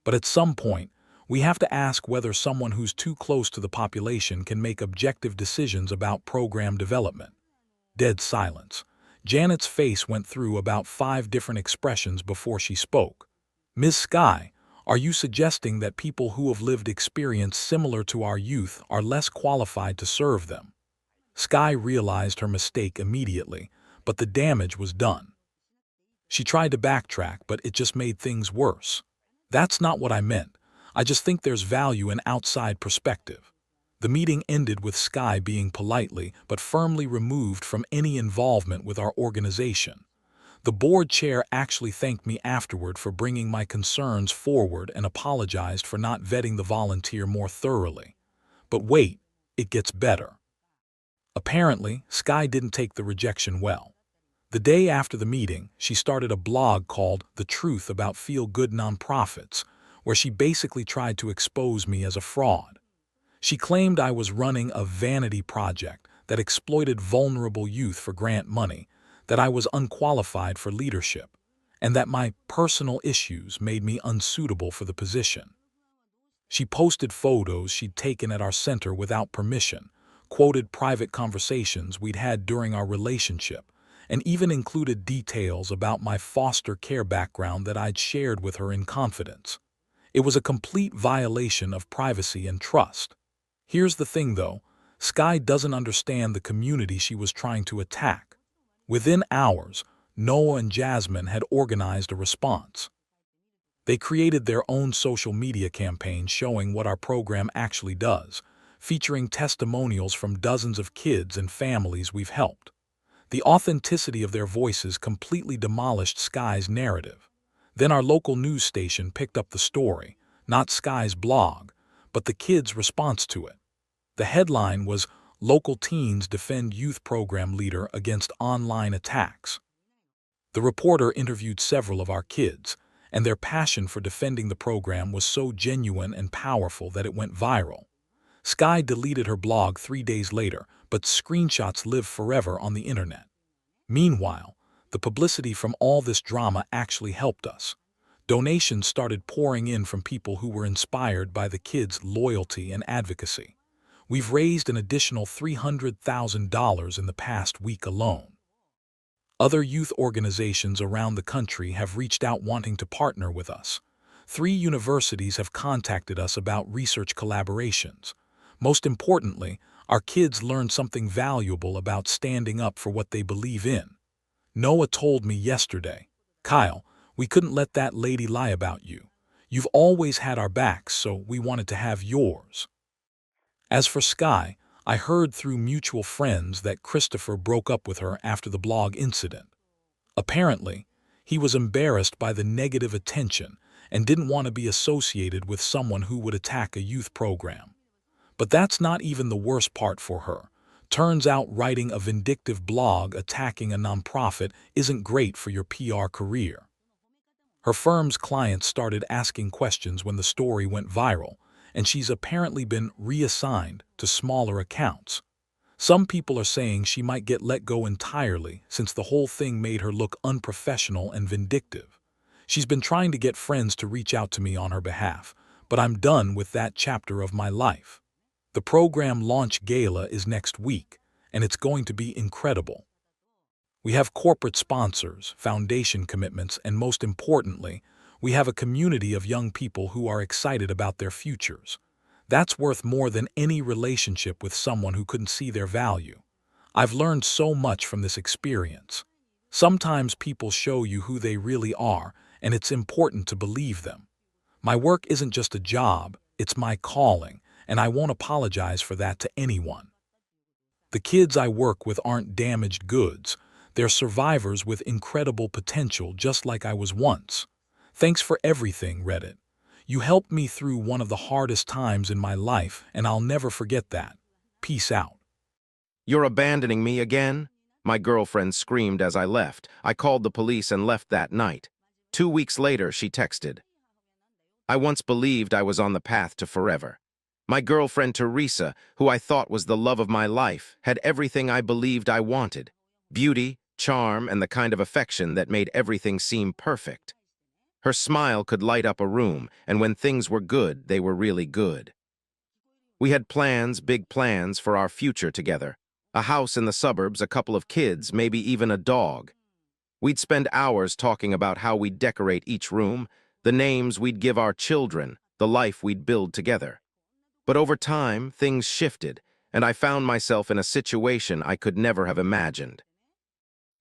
But at some point, we have to ask whether someone who's too close to the population can make objective decisions about program development." Dead silence. Janet's face went through about 5 different expressions before she spoke. "Ms. Sky, are you suggesting that people who have lived experience similar to our youth are less qualified to serve them?" Sky realized her mistake immediately, but the damage was done. She tried to backtrack, but it just made things worse. "That's not what I meant. I just think there's value in outside perspective." The meeting ended with Sky being politely but firmly removed from any involvement with our organization. The board chair actually thanked me afterward for bringing my concerns forward and apologized for not vetting the volunteer more thoroughly. But wait, it gets better. Apparently, Sky didn't take the rejection well. The day after the meeting, she started a blog called The Truth About Feel-Good Nonprofits, where she basically tried to expose me as a fraud. She claimed I was running a vanity project that exploited vulnerable youth for grant money, that I was unqualified for leadership, and that my personal issues made me unsuitable for the position. She posted photos she'd taken at our center without permission, quoted private conversations we'd had during our relationship, and even included details about my foster care background that I'd shared with her in confidence. It was a complete violation of privacy and trust. Here's the thing, though. Sky doesn't understand the community she was trying to attack. Within hours, Noah and Jasmine had organized a response. They created their own social media campaign showing what our program actually does, featuring testimonials from dozens of kids and families we've helped. The authenticity of their voices completely demolished Sky's narrative. Then our local news station picked up the story, not Sky's blog, but the kids' response to it. The headline was, "Local Teens Defend Youth Program Leader Against Online Attacks." The reporter interviewed several of our kids, and their passion for defending the program was so genuine and powerful that it went viral. Sky deleted her blog 3 days later, but screenshots live forever on the internet. Meanwhile, the publicity from all this drama actually helped us. Donations started pouring in from people who were inspired by the kids' loyalty and advocacy. We've raised an additional $300,000 in the past week alone. Other youth organizations around the country have reached out wanting to partner with us. 3 universities have contacted us about research collaborations. Most importantly, Our kids learn something valuable about standing up for what they believe in. Noah told me yesterday, "Kyle, we couldn't let that lady lie about you. You've always had our backs, so we wanted to have yours." As for Sky, I heard through mutual friends that Christopher broke up with her after the blog incident. Apparently, he was embarrassed by the negative attention and didn't want to be associated with someone who would attack a youth program. But that's not even the worst part for her. Turns out writing a vindictive blog attacking a nonprofit isn't great for your PR career. Her firm's clients started asking questions when the story went viral, and she's apparently been reassigned to smaller accounts. Some people are saying she might get let go entirely since the whole thing made her look unprofessional and vindictive. She's been trying to get friends to reach out to me on her behalf, but I'm done with that chapter of my life. The program launch gala is next week, and it's going to be incredible. We have corporate sponsors, foundation commitments, and most importantly, we have a community of young people who are excited about their futures. That's worth more than any relationship with someone who couldn't see their value. I've learned so much from this experience. Sometimes people show you who they really are, and it's important to believe them. My work isn't just a job, it's my calling, and I won't apologize for that to anyone. The kids I work with aren't damaged goods. They're survivors with incredible potential, just like I was once. Thanks for everything, Reddit. You helped me through one of the hardest times in my life, and I'll never forget that. Peace out. "You're abandoning me again?" My girlfriend screamed as I left. I called the police and left that night. 2 weeks later, she texted, "I once believed I was on the path to forever. My girlfriend Teresa, who I thought was the love of my life, had everything I believed I wanted. Beauty, charm, and the kind of affection that made everything seem perfect. Her smile could light up a room, and when things were good, they were really good. We had plans, big plans, for our future together. A house in the suburbs, a couple of kids, maybe even a dog. We'd spend hours talking about how we'd decorate each room, the names we'd give our children, the life we'd build together. But over time, things shifted, and I found myself in a situation I could never have imagined.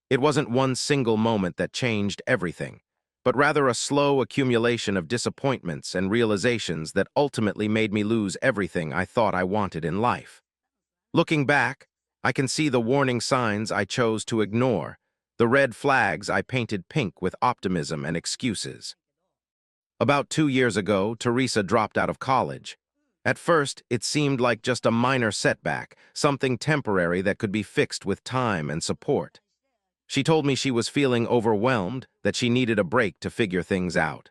It wasn't one single moment that changed everything, but rather a slow accumulation of disappointments and realizations that ultimately made me lose everything I thought I wanted in life. Looking back, I can see the warning signs I chose to ignore, the red flags I painted pink with optimism and excuses. About 2 years ago, Teresa dropped out of college. At first, it seemed like just a minor setback, something temporary that could be fixed with time and support. She told me she was feeling overwhelmed, that she needed a break to figure things out.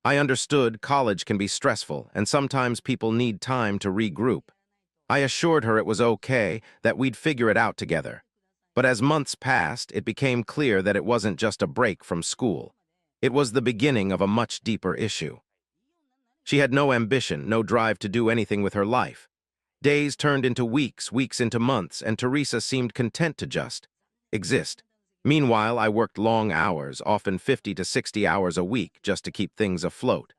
I understood college can be stressful, and sometimes people need time to regroup. I assured her it was okay, that we'd figure it out together. But as months passed, it became clear that it wasn't just a break from school. It was the beginning of a much deeper issue. She had no ambition, no drive to do anything with her life. Days turned into weeks, weeks into months, and Teresa seemed content to just exist. Meanwhile, I worked long hours, often 50 to 60 hours a week, just to keep things afloat.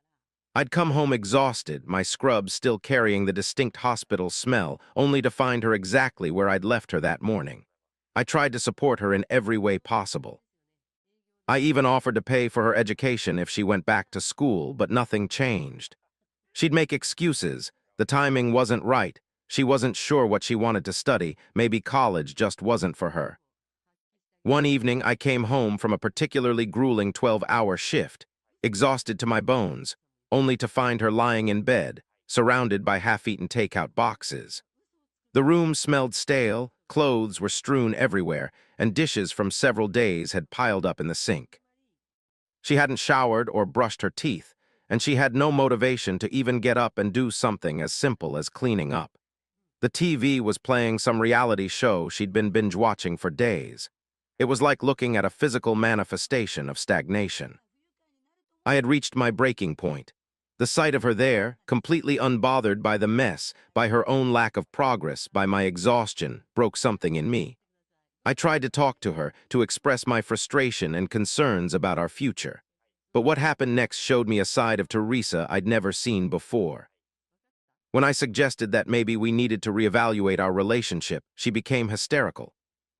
I'd come home exhausted, my scrubs still carrying the distinct hospital smell, only to find her exactly where I'd left her that morning. I tried to support her in every way possible. I even offered to pay for her education if she went back to school, but nothing changed. She'd make excuses. The timing wasn't right. She wasn't sure what she wanted to study. Maybe college just wasn't for her. One evening, I came home from a particularly grueling 12-hour shift, exhausted to my bones, only to find her lying in bed, surrounded by half-eaten takeout boxes. The room smelled stale, clothes were strewn everywhere, and dishes from several days had piled up in the sink. She hadn't showered or brushed her teeth, and she had no motivation to even get up and do something as simple as cleaning up. The TV was playing some reality show she'd been binge-watching for days. It was like looking at a physical manifestation of stagnation. I had reached my breaking point. The sight of her there, completely unbothered by the mess, by her own lack of progress, by my exhaustion, broke something in me. I tried to talk to her, to express my frustration and concerns about our future. But what happened next showed me a side of Teresa I'd never seen before. When I suggested that maybe we needed to reevaluate our relationship, she became hysterical.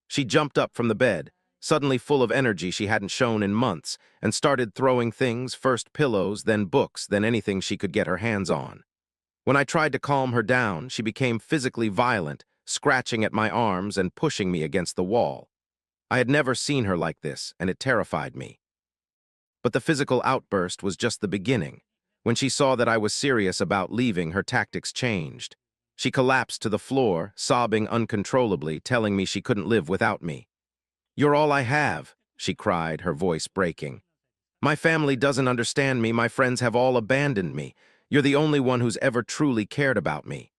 She jumped up from the bed, suddenly full of energy she hadn't shown in months, and started throwing things, first pillows, then books, then anything she could get her hands on. When I tried to calm her down, she became physically violent, scratching at my arms and pushing me against the wall. I had never seen her like this, and it terrified me. But the physical outburst was just the beginning. When she saw that I was serious about leaving, her tactics changed. She collapsed to the floor, sobbing uncontrollably, telling me she couldn't live without me. "You're all I have," she cried, her voice breaking. "My family doesn't understand me, my friends have all abandoned me. You're the only one who's ever truly cared about me."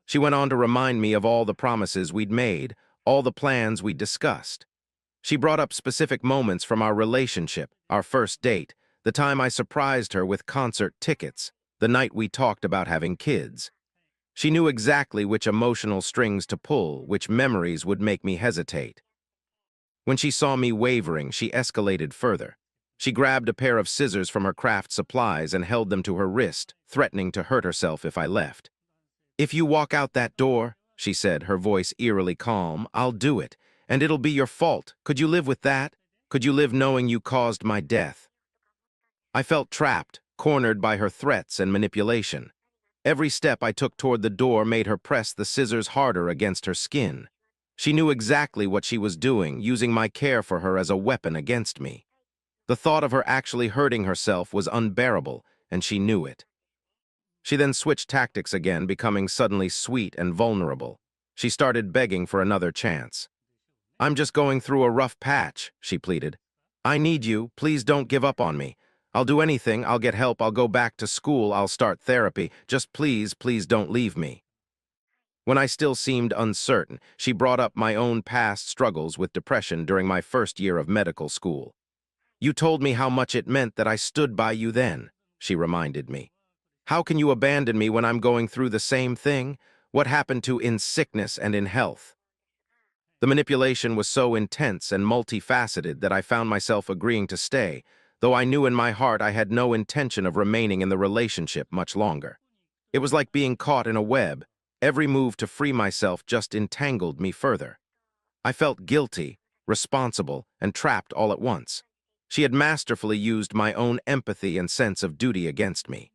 She went on to remind me of all the promises we'd made, all the plans we'd discussed. She brought up specific moments from our relationship, our first date, the time I surprised her with concert tickets, the night we talked about having kids. She knew exactly which emotional strings to pull, which memories would make me hesitate. When she saw me wavering, she escalated further. She grabbed a pair of scissors from her craft supplies and held them to her wrist, threatening to hurt herself if I left. "If you walk out that door," she said, her voice eerily calm, "I'll do it, and it'll be your fault. Could you live with that? Could you live knowing you caused my death?" I felt trapped, cornered by her threats and manipulation. Every step I took toward the door made her press the scissors harder against her skin. She knew exactly what she was doing, using my care for her as a weapon against me. The thought of her actually hurting herself was unbearable, and she knew it. She then switched tactics again, becoming suddenly sweet and vulnerable. She started begging for another chance. "I'm just going through a rough patch," she pleaded. "I need you. Please don't give up on me. I'll do anything. I'll get help. I'll go back to school. I'll start therapy. Just please, please don't leave me." When I still seemed uncertain, she brought up my own past struggles with depression during my first year of medical school. "You told me how much it meant that I stood by you then," she reminded me. "How can you abandon me when I'm going through the same thing? What happened to in sickness and in health?" The manipulation was so intense and multifaceted that I found myself agreeing to stay, though I knew in my heart I had no intention of remaining in the relationship much longer. It was like being caught in a web. Every move to free myself just entangled me further. I felt guilty, responsible, and trapped all at once. She had masterfully used my own empathy and sense of duty against me.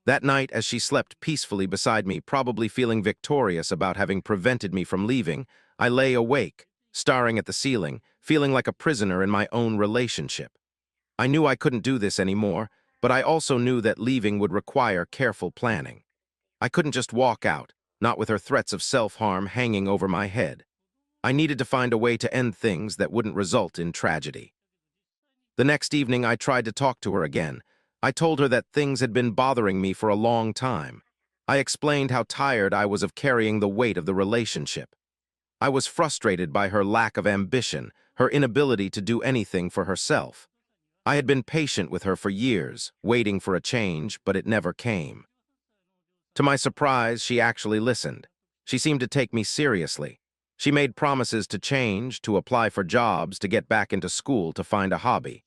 That night, as she slept peacefully beside me, probably feeling victorious about having prevented me from leaving, I lay awake, staring at the ceiling, feeling like a prisoner in my own relationship. I knew I couldn't do this anymore, but I also knew that leaving would require careful planning. I couldn't just walk out, not with her threats of self-harm hanging over my head. I needed to find a way to end things that wouldn't result in tragedy. The next evening, I tried to talk to her again. I told her that things had been bothering me for a long time. I explained how tired I was of carrying the weight of the relationship. I was frustrated by her lack of ambition, her inability to do anything for herself. I had been patient with her for years, waiting for a change, but it never came. To my surprise, she actually listened. She seemed to take me seriously. She made promises to change, to apply for jobs, to get back into school, to find a hobby.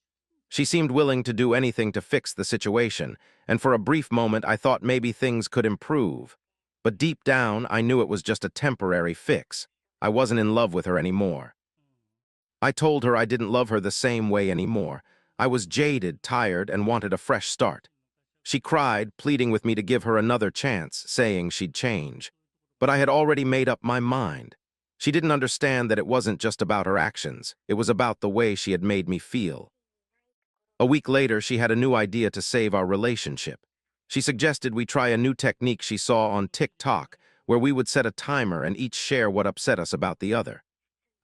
She seemed willing to do anything to fix the situation, and for a brief moment I thought maybe things could improve. But deep down, I knew it was just a temporary fix. I wasn't in love with her anymore. I told her I didn't love her the same way anymore. I was jaded, tired, and wanted a fresh start. She cried, pleading with me to give her another chance, saying she'd change. But I had already made up my mind. She didn't understand that it wasn't just about her actions. It was about the way she had made me feel. A week later, she had a new idea to save our relationship. She suggested we try a new technique she saw on TikTok, where we would set a timer and each share what upset us about the other.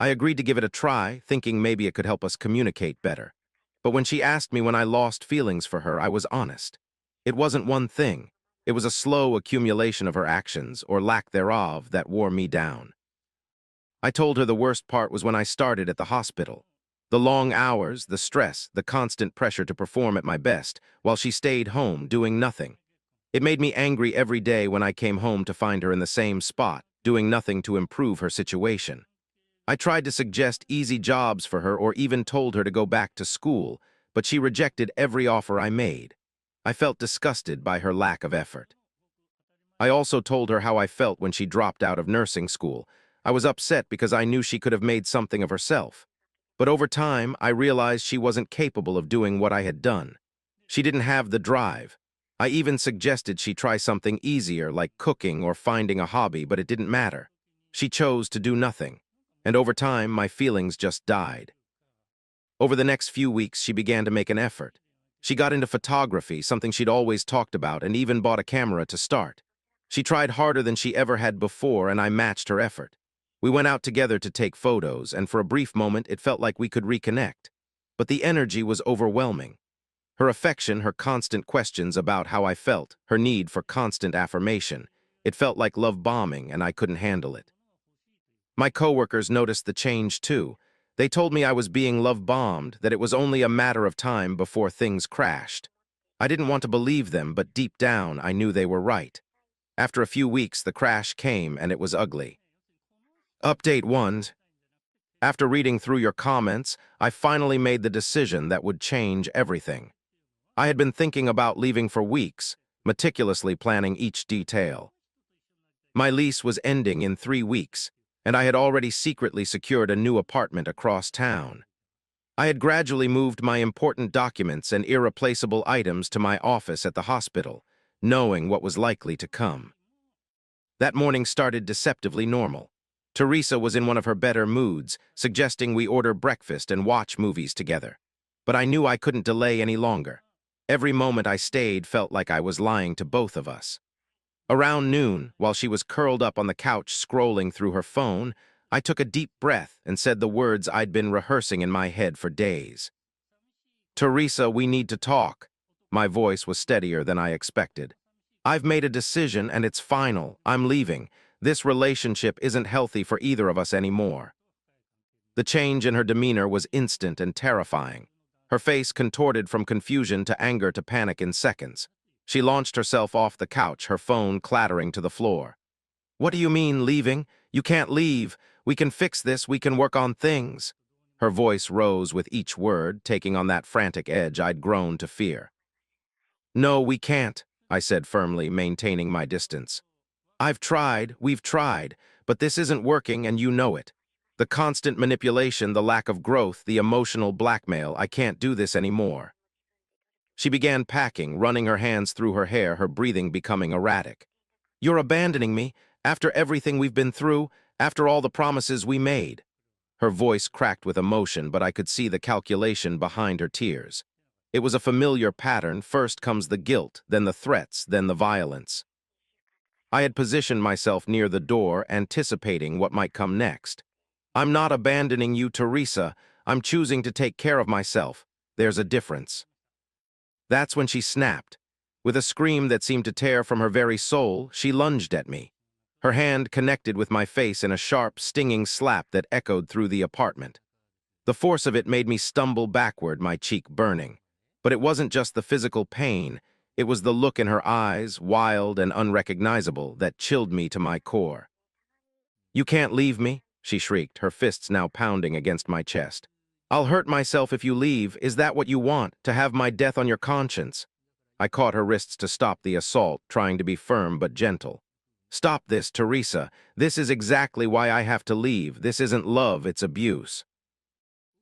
I agreed to give it a try, thinking maybe it could help us communicate better. But when she asked me when I lost feelings for her, I was honest. It wasn't one thing. It was a slow accumulation of her actions, or lack thereof, that wore me down. I told her the worst part was when I started at the hospital. The long hours, the stress, the constant pressure to perform at my best, while she stayed home doing nothing. It made me angry every day when I came home to find her in the same spot, doing nothing to improve her situation. I tried to suggest easy jobs for her or even told her to go back to school, but she rejected every offer I made. I felt disgusted by her lack of effort. I also told her how I felt when she dropped out of nursing school. I was upset because I knew she could have made something of herself. But over time, I realized she wasn't capable of doing what I had done. She didn't have the drive. I even suggested she try something easier like cooking or finding a hobby, but it didn't matter. She chose to do nothing. And over time, my feelings just died. Over the next few weeks, she began to make an effort. She got into photography, something she'd always talked about, and even bought a camera to start. She tried harder than she ever had before, and I matched her effort. We went out together to take photos, and for a brief moment, it felt like we could reconnect. But the energy was overwhelming. Her affection, her constant questions about how I felt, her need for constant affirmation. It felt like love bombing, and I couldn't handle it. My coworkers noticed the change too. They told me I was being love-bombed, that it was only a matter of time before things crashed. I didn't want to believe them, but deep down, I knew they were right. After a few weeks, the crash came, and it was ugly. Update 1. After reading through your comments, I finally made the decision that would change everything. I had been thinking about leaving for weeks, meticulously planning each detail. My lease was ending in 3 weeks, and I had already secretly secured a new apartment across town. I had gradually moved my important documents and irreplaceable items to my office at the hospital, knowing what was likely to come. That morning started deceptively normal. Teresa was in one of her better moods, suggesting we order breakfast and watch movies together. But I knew I couldn't delay any longer. Every moment I stayed felt like I was lying to both of us. Around noon, while she was curled up on the couch scrolling through her phone, I took a deep breath and said the words I'd been rehearsing in my head for days. "Teresa, we need to talk." My voice was steadier than I expected. "I've made a decision and it's final. I'm leaving. This relationship isn't healthy for either of us anymore." The change in her demeanor was instant and terrifying. Her face contorted from confusion to anger to panic in seconds. She launched herself off the couch, her phone clattering to the floor. "What do you mean, leaving? You can't leave. We can fix this. We can work on things." Her voice rose with each word, taking on that frantic edge I'd grown to fear. "No, we can't," I said firmly, maintaining my distance. We've tried, but this isn't working and you know it. The constant manipulation, the lack of growth, the emotional blackmail, I can't do this anymore." She began packing, running her hands through her hair, her breathing becoming erratic. "You're abandoning me, after everything we've been through, after all the promises we made." Her voice cracked with emotion, but I could see the calculation behind her tears. It was a familiar pattern. First comes the guilt, then the threats, then the violence. I had positioned myself near the door, anticipating what might come next. "I'm not abandoning you, Teresa. I'm choosing to take care of myself. There's a difference." That's when she snapped. With a scream that seemed to tear from her very soul, she lunged at me. Her hand connected with my face in a sharp, stinging slap that echoed through the apartment. The force of it made me stumble backward, my cheek burning. But it wasn't just the physical pain. It was the look in her eyes, wild and unrecognizable, that chilled me to my core. "You can't leave me," she shrieked, her fists now pounding against my chest. "I'll hurt myself if you leave. Is that what you want, to have my death on your conscience?" I caught her wrists to stop the assault, trying to be firm but gentle. "Stop this, Teresa. This is exactly why I have to leave. This isn't love, it's abuse."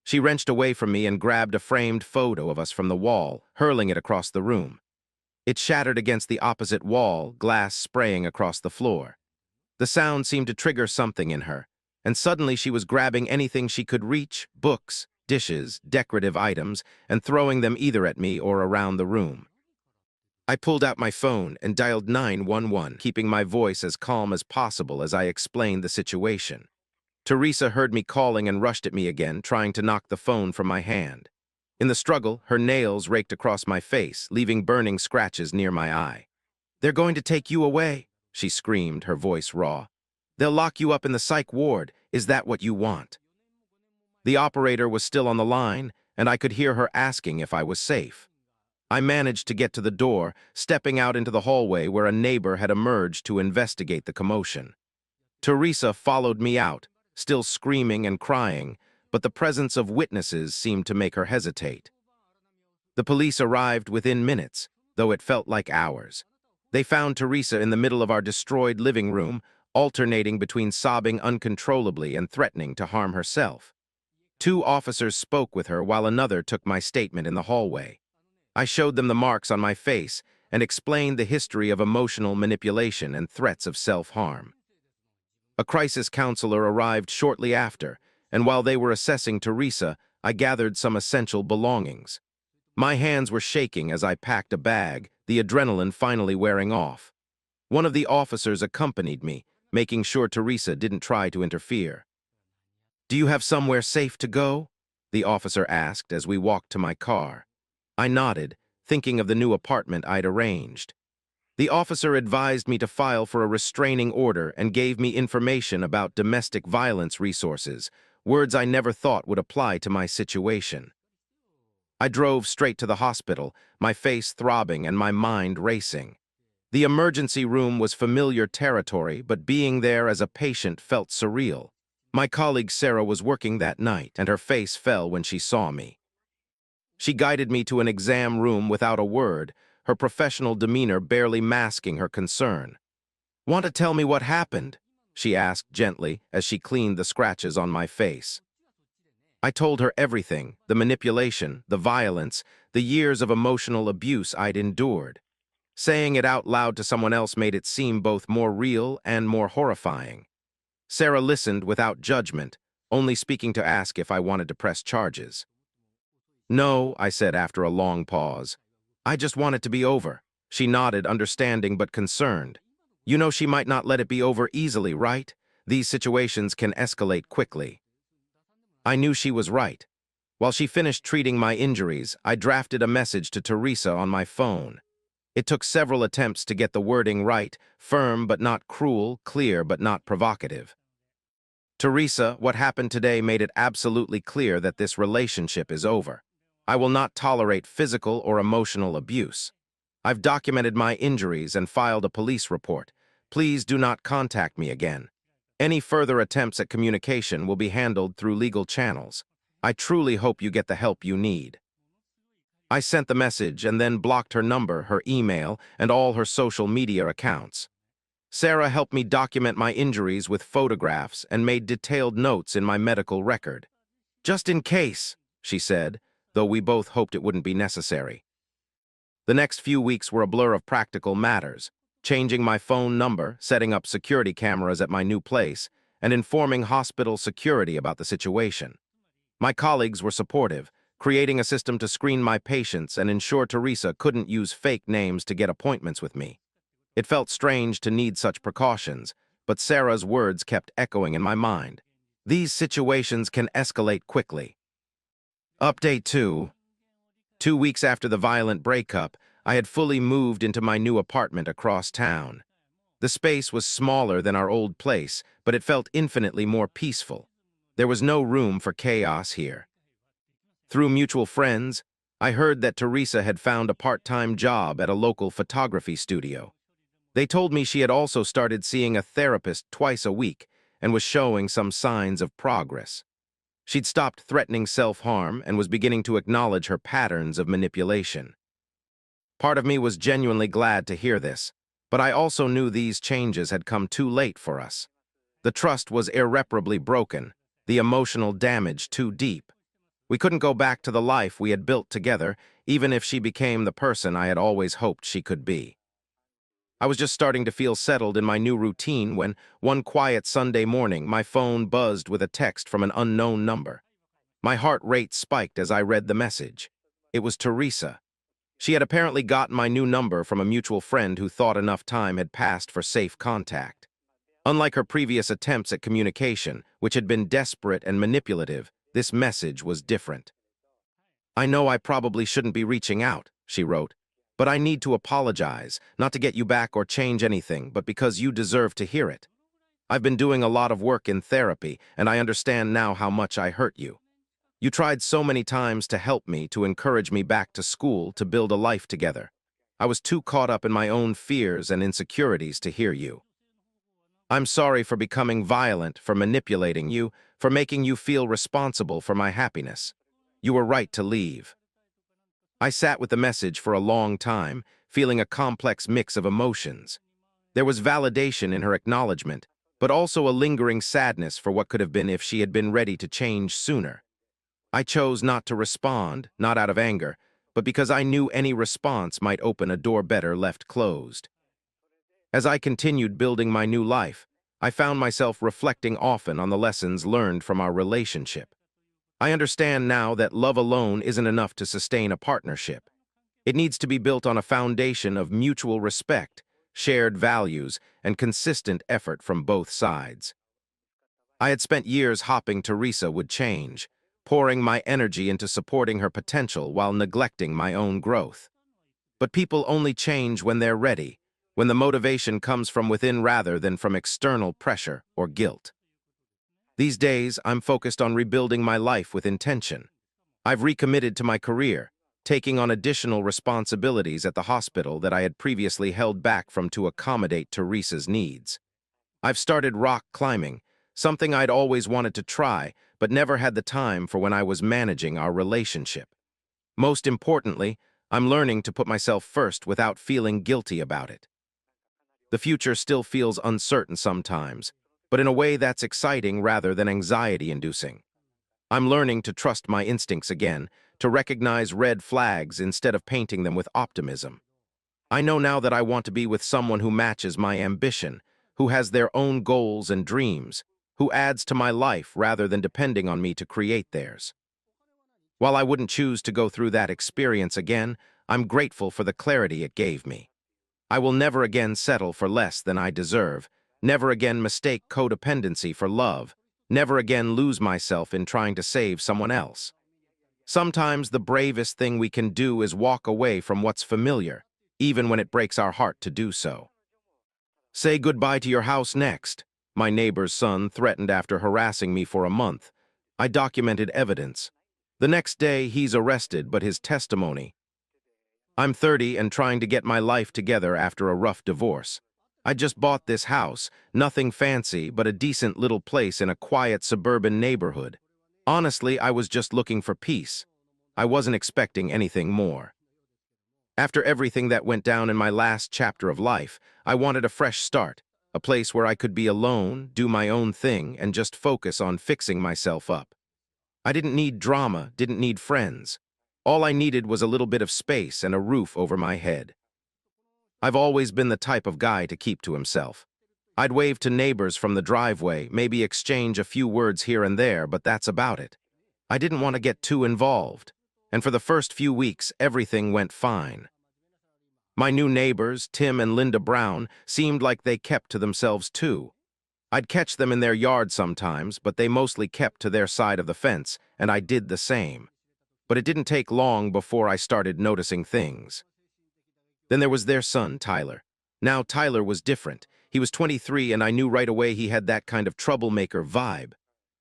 She wrenched away from me and grabbed a framed photo of us from the wall, hurling it across the room. It shattered against the opposite wall, glass spraying across the floor. The sound seemed to trigger something in her, and suddenly she was grabbing anything she could reach, books, dishes, decorative items, and throwing them either at me or around the room. I pulled out my phone and dialed 911, keeping my voice as calm as possible as I explained the situation. Teresa heard me calling and rushed at me again, trying to knock the phone from my hand. In the struggle, her nails raked across my face, leaving burning scratches near my eye. "They're going to take you away," she screamed, her voice raw. "They'll lock you up in the psych ward. Is that what you want?" The operator was still on the line, and I could hear her asking if I was safe. I managed to get to the door, stepping out into the hallway where a neighbor had emerged to investigate the commotion. Teresa followed me out, still screaming and crying, but the presence of witnesses seemed to make her hesitate. The police arrived within minutes, though it felt like hours. They found Teresa in the middle of our destroyed living room, alternating between sobbing uncontrollably and threatening to harm herself. Two officers spoke with her while another took my statement in the hallway. I showed them the marks on my face and explained the history of emotional manipulation and threats of self-harm. A crisis counselor arrived shortly after, and while they were assessing Teresa, I gathered some essential belongings. My hands were shaking as I packed a bag, the adrenaline finally wearing off. One of the officers accompanied me, making sure Teresa didn't try to interfere. "Do you have somewhere safe to go?" the officer asked as we walked to my car. I nodded, thinking of the new apartment I'd arranged. The officer advised me to file for a restraining order and gave me information about domestic violence resources, words I never thought would apply to my situation. I drove straight to the hospital, my face throbbing and my mind racing. The emergency room was familiar territory, but being there as a patient felt surreal. My colleague Sarah was working that night, and her face fell when she saw me. She guided me to an exam room without a word, her professional demeanor barely masking her concern. "Want to tell me what happened?" she asked gently as she cleaned the scratches on my face. I told her everything, the manipulation, the violence, the years of emotional abuse I'd endured. Saying it out loud to someone else made it seem both more real and more horrifying. Sarah listened without judgment, only speaking to ask if I wanted to press charges. "No," I said after a long pause. "I just want it to be over." She nodded, understanding but concerned. "You know she might not let it be over easily, right? These situations can escalate quickly." I knew she was right. While she finished treating my injuries, I drafted a message to Teresa on my phone. It took several attempts to get the wording right, firm but not cruel, clear but not provocative. "Teresa, what happened today made it absolutely clear that this relationship is over. I will not tolerate physical or emotional abuse. I've documented my injuries and filed a police report. Please do not contact me again. Any further attempts at communication will be handled through legal channels. I truly hope you get the help you need." I sent the message and then blocked her number, her email, and all her social media accounts. Sarah helped me document my injuries with photographs and made detailed notes in my medical record. "Just in case," she said, though we both hoped it wouldn't be necessary. The next few weeks were a blur of practical matters, changing my phone number, setting up security cameras at my new place, and informing hospital security about the situation. My colleagues were supportive, creating a system to screen my patients and ensure Teresa couldn't use fake names to get appointments with me. It felt strange to need such precautions, but Sarah's words kept echoing in my mind. These situations can escalate quickly. Update 2. 2 weeks after the violent breakup, I had fully moved into my new apartment across town. The space was smaller than our old place, but it felt infinitely more peaceful. There was no room for chaos here. Through mutual friends, I heard that Teresa had found a part-time job at a local photography studio. They told me she had also started seeing a therapist twice a week and was showing some signs of progress. She'd stopped threatening self-harm and was beginning to acknowledge her patterns of manipulation. Part of me was genuinely glad to hear this, but I also knew these changes had come too late for us. The trust was irreparably broken, the emotional damage too deep. We couldn't go back to the life we had built together, even if she became the person I had always hoped she could be. I was just starting to feel settled in my new routine when, one quiet Sunday morning, my phone buzzed with a text from an unknown number. My heart rate spiked as I read the message. It was Teresa. She had apparently gotten my new number from a mutual friend who thought enough time had passed for safe contact. Unlike her previous attempts at communication, which had been desperate and manipulative, this message was different. "I know I probably shouldn't be reaching out," she wrote, "but I need to apologize, not to get you back or change anything, but because you deserve to hear it. I've been doing a lot of work in therapy, and I understand now how much I hurt you. You tried so many times to help me, to encourage me back to school, to build a life together. I was too caught up in my own fears and insecurities to hear you. I'm sorry for becoming violent, for manipulating you, for making you feel responsible for my happiness. You were right to leave." I sat with the message for a long time, feeling a complex mix of emotions. There was validation in her acknowledgement, but also a lingering sadness for what could have been if she had been ready to change sooner. I chose not to respond, not out of anger, but because I knew any response might open a door better left closed. As I continued building my new life, I found myself reflecting often on the lessons learned from our relationship. I understand now that love alone isn't enough to sustain a partnership. It needs to be built on a foundation of mutual respect, shared values, and consistent effort from both sides. I had spent years hoping Teresa would change, pouring my energy into supporting her potential while neglecting my own growth. But people only change when they're ready, when the motivation comes from within rather than from external pressure or guilt. These days, I'm focused on rebuilding my life with intention. I've recommitted to my career, taking on additional responsibilities at the hospital that I had previously held back from to accommodate Teresa's needs. I've started rock climbing, something I'd always wanted to try, but never had the time for when I was managing our relationship. Most importantly, I'm learning to put myself first without feeling guilty about it. The future still feels uncertain sometimes, but in a way that's exciting rather than anxiety-inducing. I'm learning to trust my instincts again, to recognize red flags instead of painting them with optimism. I know now that I want to be with someone who matches my ambition, who has their own goals and dreams, who adds to my life rather than depending on me to create theirs. While I wouldn't choose to go through that experience again, I'm grateful for the clarity it gave me. I will never again settle for less than I deserve, never again mistake codependency for love, never again lose myself in trying to save someone else. Sometimes the bravest thing we can do is walk away from what's familiar, even when it breaks our heart to do so. Say goodbye to your house next, my neighbor's son threatened after harassing me for a month. I documented evidence. The next day, he's arrested, but his testimony. I'm 30 and trying to get my life together after a rough divorce. I just bought this house, nothing fancy, but a decent little place in a quiet suburban neighborhood. Honestly, I was just looking for peace. I wasn't expecting anything more. After everything that went down in my last chapter of life, I wanted a fresh start, a place where I could be alone, do my own thing, and just focus on fixing myself up. I didn't need drama, didn't need friends. All I needed was a little bit of space and a roof over my head. I've always been the type of guy to keep to himself. I'd wave to neighbors from the driveway, maybe exchange a few words here and there, but that's about it. I didn't want to get too involved, and for the first few weeks, everything went fine. My new neighbors, Tim and Linda Brown, seemed like they kept to themselves too. I'd catch them in their yard sometimes, but they mostly kept to their side of the fence, and I did the same. But it didn't take long before I started noticing things. Then there was their son, Tyler. Now Tyler was different. He was 23, and I knew right away he had that kind of troublemaker vibe.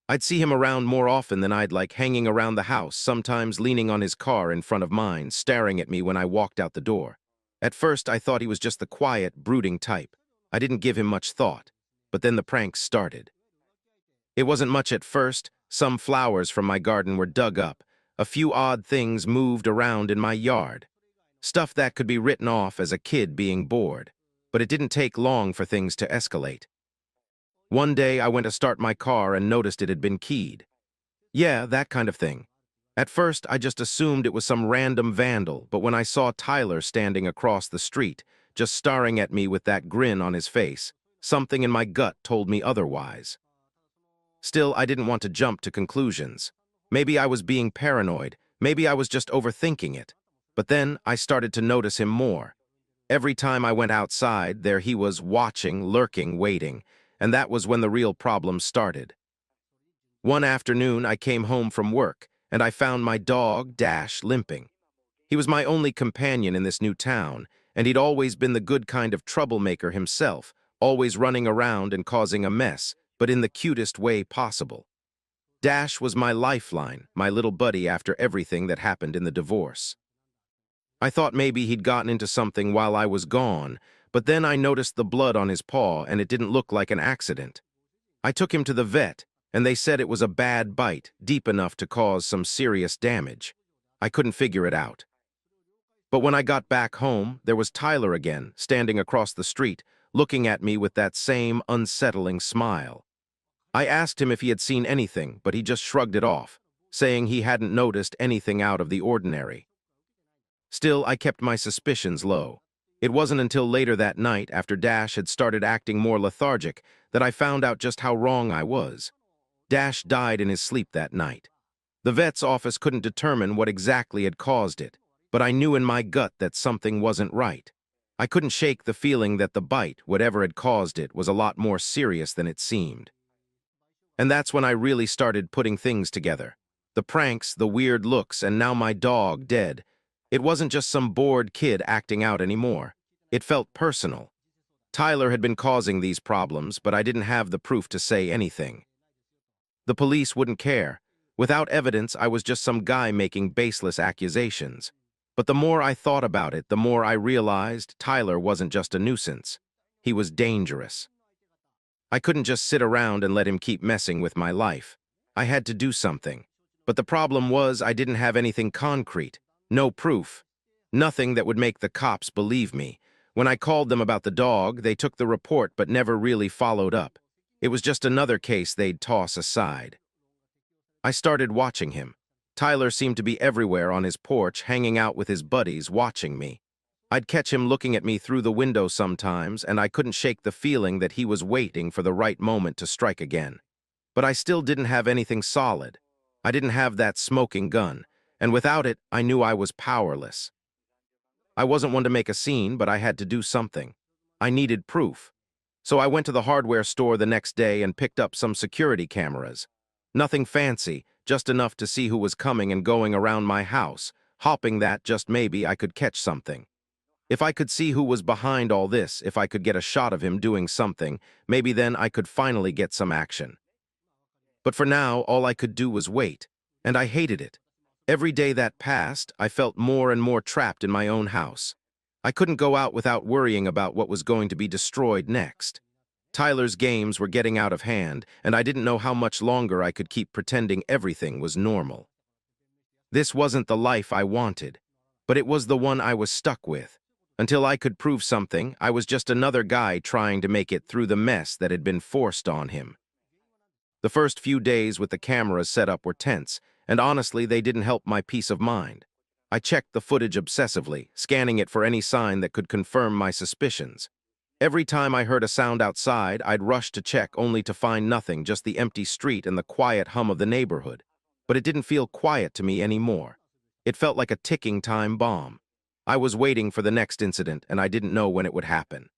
I'd see him around more often than I'd like, hanging around the house, sometimes leaning on his car in front of mine, staring at me when I walked out the door. At first, I thought he was just the quiet, brooding type. I didn't give him much thought. But then the pranks started. It wasn't much at first. Some flowers from my garden were dug up. A few odd things moved around in my yard. Stuff that could be written off as a kid being bored. But it didn't take long for things to escalate. One day, I went to start my car and noticed it had been keyed. Yeah, that kind of thing. At first, I just assumed it was some random vandal, but when I saw Tyler standing across the street, just staring at me with that grin on his face, something in my gut told me otherwise. Still, I didn't want to jump to conclusions. Maybe I was being paranoid, maybe I was just overthinking it. But then, I started to notice him more. Every time I went outside, there he was, watching, lurking, waiting, and that was when the real problem started. One afternoon, I came home from work, and I found my dog, Dash, limping. He was my only companion in this new town, and he'd always been the good kind of troublemaker himself, always running around and causing a mess, but in the cutest way possible. Dash was my lifeline, my little buddy after everything that happened in the divorce. I thought maybe he'd gotten into something while I was gone, but then I noticed the blood on his paw and it didn't look like an accident. I took him to the vet, and they said it was a bad bite, deep enough to cause some serious damage. I couldn't figure it out. But when I got back home, there was Tyler again, standing across the street, looking at me with that same unsettling smile. I asked him if he had seen anything, but he just shrugged it off, saying he hadn't noticed anything out of the ordinary. Still, I kept my suspicions low. It wasn't until later that night, after Dash had started acting more lethargic, that I found out just how wrong I was. Dash died in his sleep that night. The vet's office couldn't determine what exactly had caused it, but I knew in my gut that something wasn't right. I couldn't shake the feeling that the bite, whatever had caused it, was a lot more serious than it seemed. And that's when I really started putting things together. The pranks, the weird looks, and now my dog dead. It wasn't just some bored kid acting out anymore. It felt personal. Tyler had been causing these problems, but I didn't have the proof to say anything. The police wouldn't care. Without evidence, I was just some guy making baseless accusations. But the more I thought about it, the more I realized Tyler wasn't just a nuisance. He was dangerous. I couldn't just sit around and let him keep messing with my life. I had to do something. But the problem was I didn't have anything concrete, no proof, nothing that would make the cops believe me. When I called them about the dog, they took the report but never really followed up. It was just another case they'd toss aside. I started watching him. Tyler seemed to be everywhere on his porch, hanging out with his buddies, watching me. I'd catch him looking at me through the window sometimes, and I couldn't shake the feeling that he was waiting for the right moment to strike again. But I still didn't have anything solid. I didn't have that smoking gun, and without it, I knew I was powerless. I wasn't one to make a scene, but I had to do something. I needed proof. So I went to the hardware store the next day and picked up some security cameras. Nothing fancy, just enough to see who was coming and going around my house, hoping that, just maybe, I could catch something. If I could see who was behind all this, if I could get a shot of him doing something, maybe then I could finally get some action. But for now, all I could do was wait, and I hated it. Every day that passed, I felt more and more trapped in my own house. I couldn't go out without worrying about what was going to be destroyed next. Tyler's games were getting out of hand, and I didn't know how much longer I could keep pretending everything was normal. This wasn't the life I wanted, but it was the one I was stuck with. Until I could prove something, I was just another guy trying to make it through the mess that had been forced on him. The first few days with the cameras set up were tense, and honestly, they didn't help my peace of mind. I checked the footage obsessively, scanning it for any sign that could confirm my suspicions. Every time I heard a sound outside, I'd rush to check only to find nothing, just the empty street and the quiet hum of the neighborhood. But it didn't feel quiet to me anymore. It felt like a ticking time bomb. I was waiting for the next incident, and I didn't know when it would happen.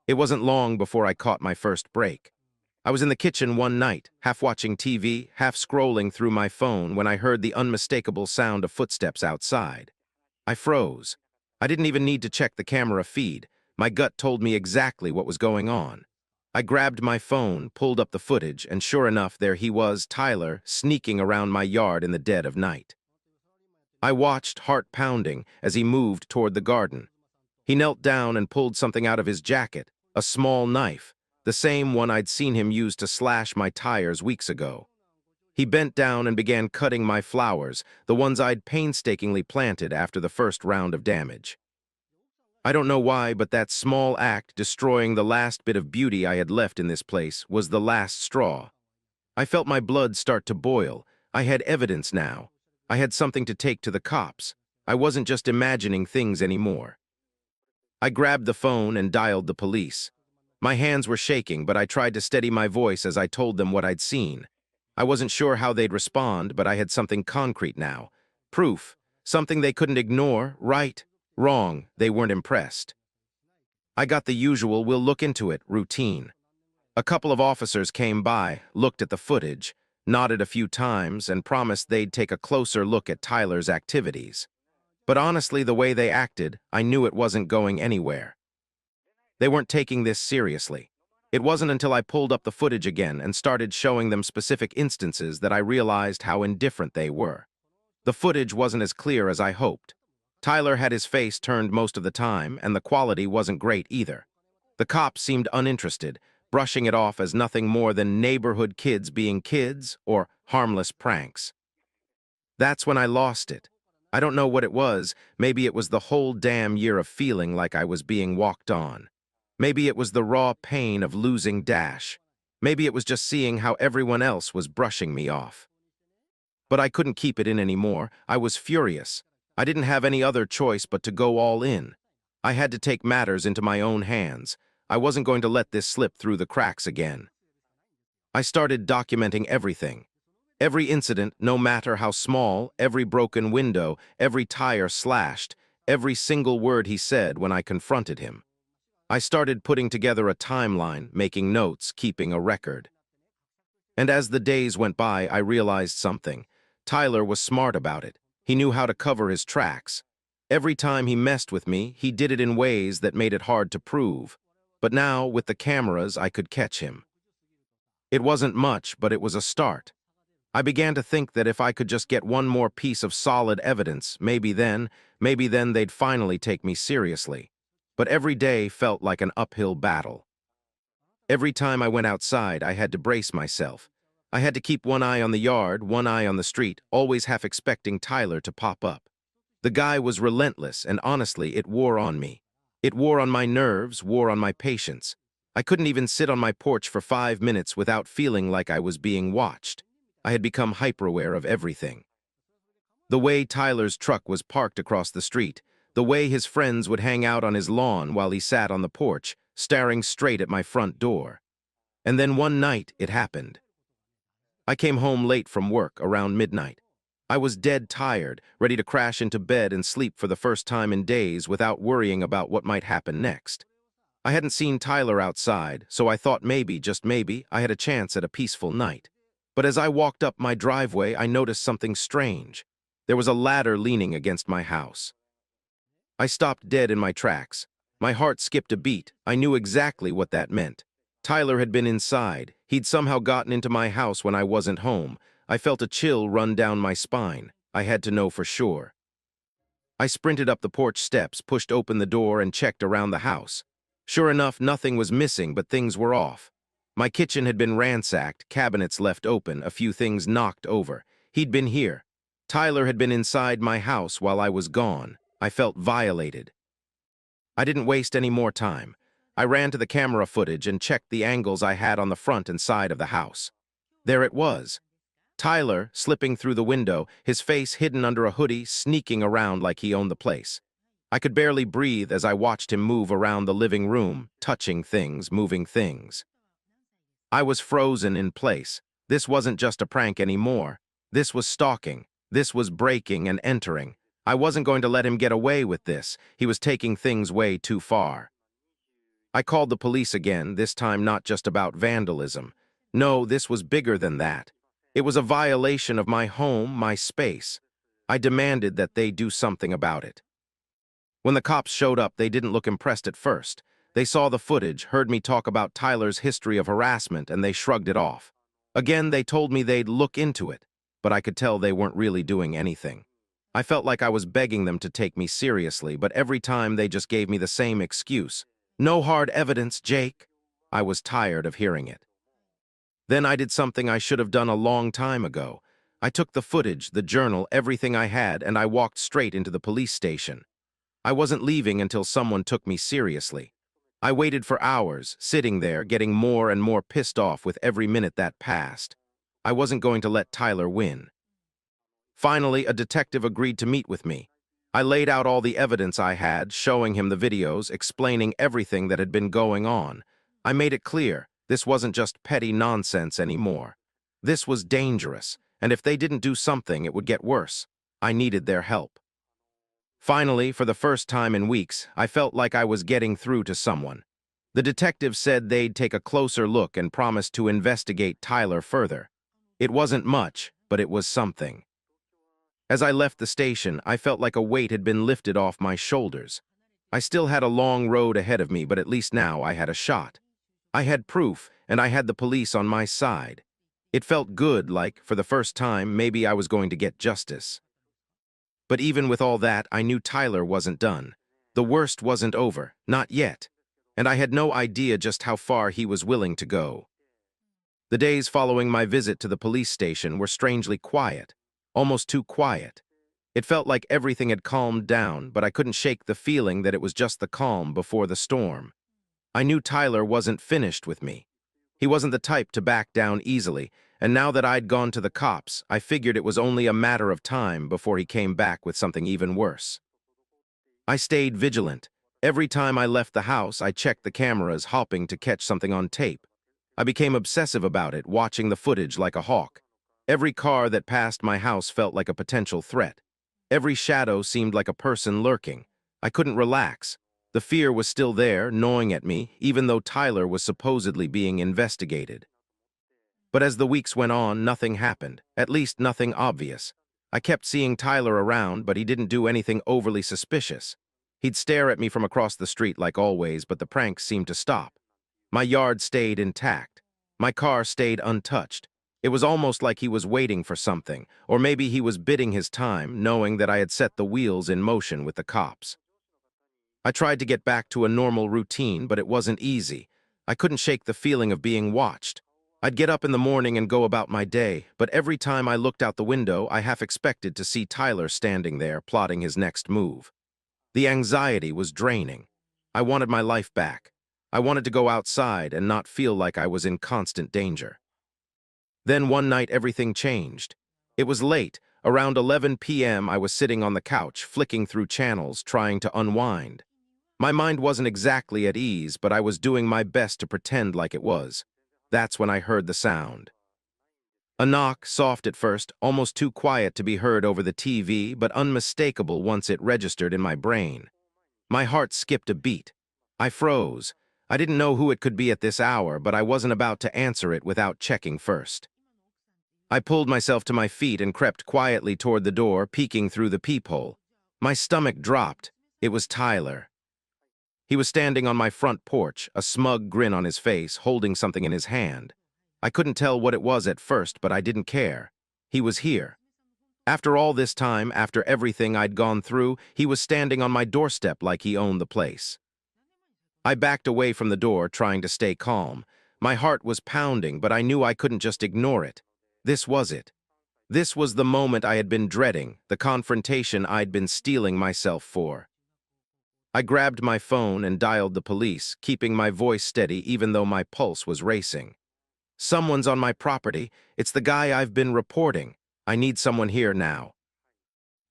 It wasn't long before I caught my first break. I was in the kitchen one night, half watching TV, half scrolling through my phone, when I heard the unmistakable sound of footsteps outside. I froze. I didn't even need to check the camera feed. My gut told me exactly what was going on. I grabbed my phone, pulled up the footage, and sure enough, there he was, Tyler, sneaking around my yard in the dead of night. I watched, heart pounding, as he moved toward the garden. He knelt down and pulled something out of his jacket, a small knife, the same one I'd seen him use to slash my tires weeks ago. He bent down and began cutting my flowers, the ones I'd painstakingly planted after the first round of damage. I don't know why, but that small act, destroying the last bit of beauty I had left in this place, was the last straw. I felt my blood start to boil. I had evidence now. I had something to take to the cops. I wasn't just imagining things anymore. I grabbed the phone and dialed the police. My hands were shaking, but I tried to steady my voice as I told them what I'd seen. I wasn't sure how they'd respond, but I had something concrete now. Proof. Something they couldn't ignore. Right. Wrong. They weren't impressed. I got the usual "we'll look into it" routine. A couple of officers came by, looked at the footage, nodded a few times, and promised they'd take a closer look at Tyler's activities. But honestly, the way they acted, I knew it wasn't going anywhere. They weren't taking this seriously. It wasn't until I pulled up the footage again and started showing them specific instances that I realized how indifferent they were. The footage wasn't as clear as I hoped. Tyler had his face turned most of the time, and the quality wasn't great either. The cops seemed uninterested, brushing it off as nothing more than neighborhood kids being kids or harmless pranks. That's when I lost it. I don't know what it was. Maybe it was the whole damn year of feeling like I was being walked on. Maybe it was the raw pain of losing Dash. Maybe it was just seeing how everyone else was brushing me off. But I couldn't keep it in anymore. I was furious. I didn't have any other choice but to go all in. I had to take matters into my own hands. I wasn't going to let this slip through the cracks again. I started documenting everything. Every incident, no matter how small, every broken window, every tire slashed, every single word he said when I confronted him. I started putting together a timeline, making notes, keeping a record. And as the days went by, I realized something. Tyler was smart about it. He knew how to cover his tracks. Every time he messed with me, he did it in ways that made it hard to prove. But now, with the cameras, I could catch him. It wasn't much, but it was a start. I began to think that if I could just get one more piece of solid evidence, maybe then they'd finally take me seriously. But every day felt like an uphill battle. Every time I went outside, I had to brace myself. I had to keep one eye on the yard, one eye on the street, always half expecting Tyler to pop up. The guy was relentless, and honestly, it wore on me. It wore on my nerves, wore on my patience. I couldn't even sit on my porch for 5 minutes without feeling like I was being watched. I had become hyper-aware of everything. The way Tyler's truck was parked across the street, the way his friends would hang out on his lawn while he sat on the porch, staring straight at my front door. And then one night, it happened. I came home late from work, around midnight. I was dead tired, ready to crash into bed and sleep for the first time in days without worrying about what might happen next. I hadn't seen Tyler outside, so I thought maybe, just maybe, I had a chance at a peaceful night. But as I walked up my driveway, I noticed something strange. There was a ladder leaning against my house. I stopped dead in my tracks. My heart skipped a beat. I knew exactly what that meant. Tyler had been inside. He'd somehow gotten into my house when I wasn't home. I felt a chill run down my spine. I had to know for sure. I sprinted up the porch steps, pushed open the door, and checked around the house. Sure enough, nothing was missing, but things were off. My kitchen had been ransacked, cabinets left open, a few things knocked over. He'd been here. Tyler had been inside my house while I was gone. I felt violated. I didn't waste any more time. I ran to the camera footage and checked the angles I had on the front and side of the house. There it was. Tyler, slipping through the window, his face hidden under a hoodie, sneaking around like he owned the place. I could barely breathe as I watched him move around the living room, touching things, moving things. I was frozen in place. This wasn't just a prank anymore. This was stalking. This was breaking and entering. I wasn't going to let him get away with this. He was taking things way too far. I called the police again, this time not just about vandalism. No, this was bigger than that. It was a violation of my home, my space. I demanded that they do something about it. When the cops showed up, they didn't look impressed at first. They saw the footage, heard me talk about Tyler's history of harassment, and they shrugged it off. Again, they told me they'd look into it, but I could tell they weren't really doing anything. I felt like I was begging them to take me seriously, but every time they just gave me the same excuse. No hard evidence, Jake. I was tired of hearing it. Then I did something I should have done a long time ago. I took the footage, the journal, everything I had, and I walked straight into the police station. I wasn't leaving until someone took me seriously. I waited for hours, sitting there, getting more and more pissed off with every minute that passed. I wasn't going to let Tyler win. Finally, a detective agreed to meet with me. I laid out all the evidence I had, showing him the videos, explaining everything that had been going on. I made it clear, this wasn't just petty nonsense anymore. This was dangerous, and if they didn't do something, it would get worse. I needed their help. Finally, for the first time in weeks, I felt like I was getting through to someone. The detective said they'd take a closer look and promised to investigate Tyler further. It wasn't much, but it was something. As I left the station, I felt like a weight had been lifted off my shoulders. I still had a long road ahead of me, but at least now I had a shot. I had proof, and I had the police on my side. It felt good, like, for the first time, maybe I was going to get justice. But even with all that, I knew Tyler wasn't done. The worst wasn't over, not yet. And I had no idea just how far he was willing to go. The days following my visit to the police station were strangely quiet, almost too quiet. It felt like everything had calmed down, but I couldn't shake the feeling that it was just the calm before the storm. I knew Tyler wasn't finished with me. He wasn't the type to back down easily, and now that I'd gone to the cops, I figured it was only a matter of time before he came back with something even worse. I stayed vigilant. Every time I left the house, I checked the cameras, hoping to catch something on tape. I became obsessive about it, watching the footage like a hawk. Every car that passed my house felt like a potential threat. Every shadow seemed like a person lurking. I couldn't relax. The fear was still there, gnawing at me, even though Tyler was supposedly being investigated. But as the weeks went on, nothing happened, at least nothing obvious. I kept seeing Tyler around, but he didn't do anything overly suspicious. He'd stare at me from across the street like always, but the pranks seemed to stop. My yard stayed intact. My car stayed untouched. It was almost like he was waiting for something, or maybe he was biding his time, knowing that I had set the wheels in motion with the cops. I tried to get back to a normal routine, but it wasn't easy. I couldn't shake the feeling of being watched. I'd get up in the morning and go about my day, but every time I looked out the window, I half expected to see Tyler standing there, plotting his next move. The anxiety was draining. I wanted my life back. I wanted to go outside and not feel like I was in constant danger. Then one night everything changed. It was late. Around 11 p.m. I was sitting on the couch, flicking through channels, trying to unwind. My mind wasn't exactly at ease, but I was doing my best to pretend like it was. That's when I heard the sound. A knock, soft at first, almost too quiet to be heard over the TV, but unmistakable once it registered in my brain. My heart skipped a beat. I froze. I didn't know who it could be at this hour, but I wasn't about to answer it without checking first. I pulled myself to my feet and crept quietly toward the door, peeking through the peephole. My stomach dropped. It was Tyler. He was standing on my front porch, a smug grin on his face, holding something in his hand. I couldn't tell what it was at first, but I didn't care. He was here. After all this time, after everything I'd gone through, he was standing on my doorstep like he owned the place. I backed away from the door, trying to stay calm. My heart was pounding, but I knew I couldn't just ignore it. This was it. This was the moment I had been dreading, the confrontation I'd been steeling myself for. I grabbed my phone and dialed the police, keeping my voice steady even though my pulse was racing. Someone's on my property. It's the guy I've been reporting. I need someone here now.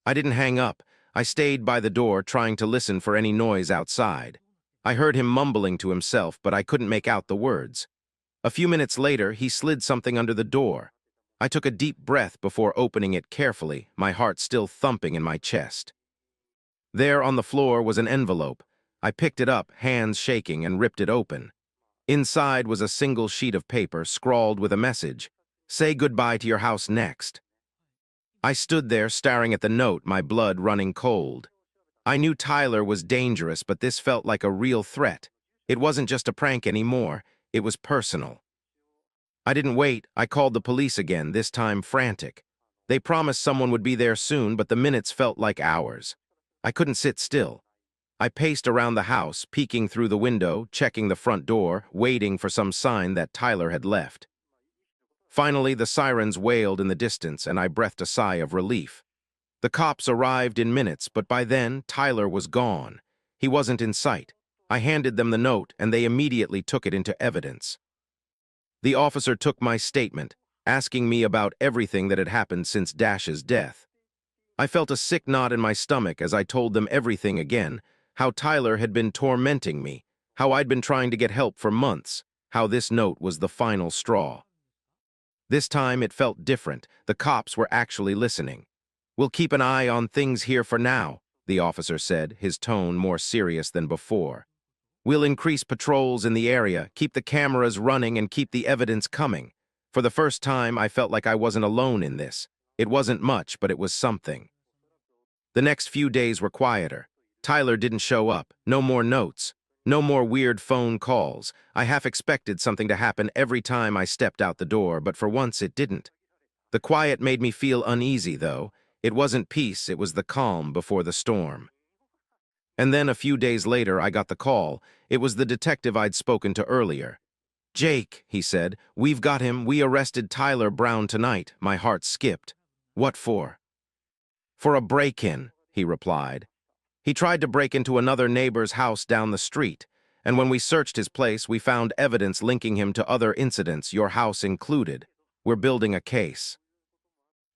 I didn't hang up. I stayed by the door, trying to listen for any noise outside. I heard him mumbling to himself, but I couldn't make out the words. A few minutes later, he slid something under the door. I took a deep breath before opening it carefully, my heart still thumping in my chest. There on the floor was an envelope. I picked it up, hands shaking, and ripped it open. Inside was a single sheet of paper scrawled with a message: "Say goodbye to your house next." I stood there staring at the note, my blood running cold. I knew Tyler was dangerous, but this felt like a real threat. It wasn't just a prank anymore. It was personal. I didn't wait. I called the police again, this time frantic. They promised someone would be there soon, but the minutes felt like hours. I couldn't sit still. I paced around the house, peeking through the window, checking the front door, waiting for some sign that Tyler had left. Finally, the sirens wailed in the distance, and I breathed a sigh of relief. The cops arrived in minutes, but by then, Tyler was gone. He wasn't in sight. I handed them the note, and they immediately took it into evidence. The officer took my statement, asking me about everything that had happened since Dash's death. I felt a sick knot in my stomach as I told them everything again, how Tyler had been tormenting me, how I'd been trying to get help for months, how this note was the final straw. This time it felt different. The cops were actually listening. "We'll keep an eye on things here for now," the officer said, his tone more serious than before. "We'll increase patrols in the area, keep the cameras running, and keep the evidence coming." For the first time, I felt like I wasn't alone in this. It wasn't much, but it was something. The next few days were quieter. Tyler didn't show up. No more notes. No more weird phone calls. I half expected something to happen every time I stepped out the door, but for once it didn't. The quiet made me feel uneasy, though. It wasn't peace, it was the calm before the storm. And then a few days later, I got the call. It was the detective I'd spoken to earlier. "Jake," he said, "we've got him. We arrested Tyler Brown tonight." My heart skipped. "What for?" For a break-in, he replied. He tried to break into another neighbor's house down the street, and when we searched his place, we found evidence linking him to other incidents, your house included. We're building a case.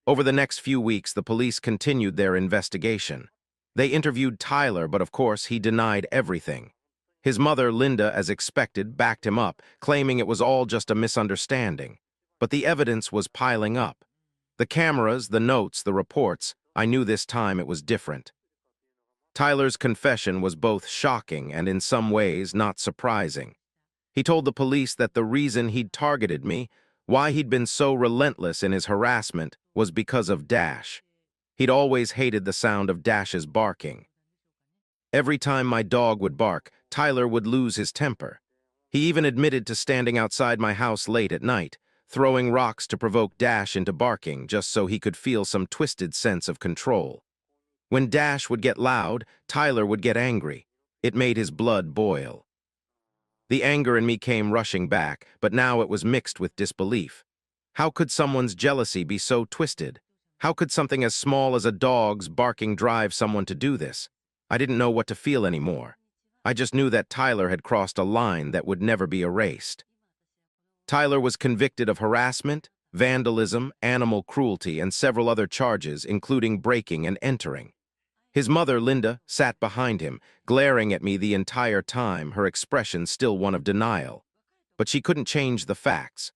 Over the next few weeks, the police continued their investigation. They interviewed Tyler, but of course, he denied everything. His mother, Linda, as expected, backed him up, claiming it was all just a misunderstanding. But the evidence was piling up. The cameras, the notes, the reports, I knew this time it was different. Tyler's confession was both shocking and in some ways not surprising. He told the police that the reason he'd targeted me, why he'd been so relentless in his harassment, was because of Dash. He'd always hated the sound of Dash's barking. Every time my dog would bark, Tyler would lose his temper. He even admitted to standing outside my house late at night, throwing rocks to provoke Dash into barking just so he could feel some twisted sense of control. When Dash would get loud, Tyler would get angry. It made his blood boil. The anger in me came rushing back, but now it was mixed with disbelief. How could someone's jealousy be so twisted? How could something as small as a dog's barking drive someone to do this? I didn't know what to feel anymore. I just knew that Tyler had crossed a line that would never be erased. Tyler was convicted of harassment, vandalism, animal cruelty, and several other charges, including breaking and entering. His mother, Linda, sat behind him, glaring at me the entire time, her expression still one of denial. But she couldn't change the facts.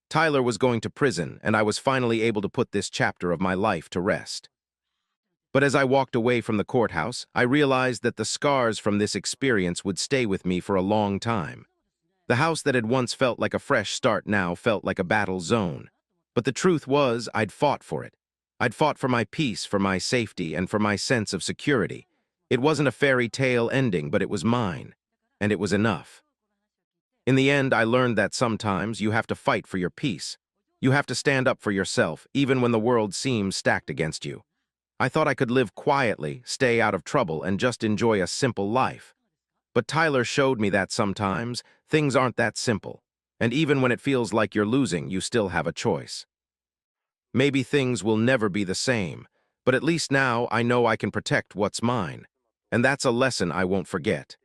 Tyler was going to prison, and I was finally able to put this chapter of my life to rest. But as I walked away from the courthouse, I realized that the scars from this experience would stay with me for a long time. The house that had once felt like a fresh start now felt like a battle zone. But the truth was, I'd fought for it. I'd fought for my peace, for my safety, and for my sense of security. It wasn't a fairy tale ending, but it was mine. And it was enough. In the end, I learned that sometimes you have to fight for your peace. You have to stand up for yourself, even when the world seems stacked against you. I thought I could live quietly, stay out of trouble, and just enjoy a simple life. But Tyler showed me that sometimes things aren't that simple. And even when it feels like you're losing, you still have a choice. Maybe things will never be the same, but at least now I know I can protect what's mine. And that's a lesson I won't forget.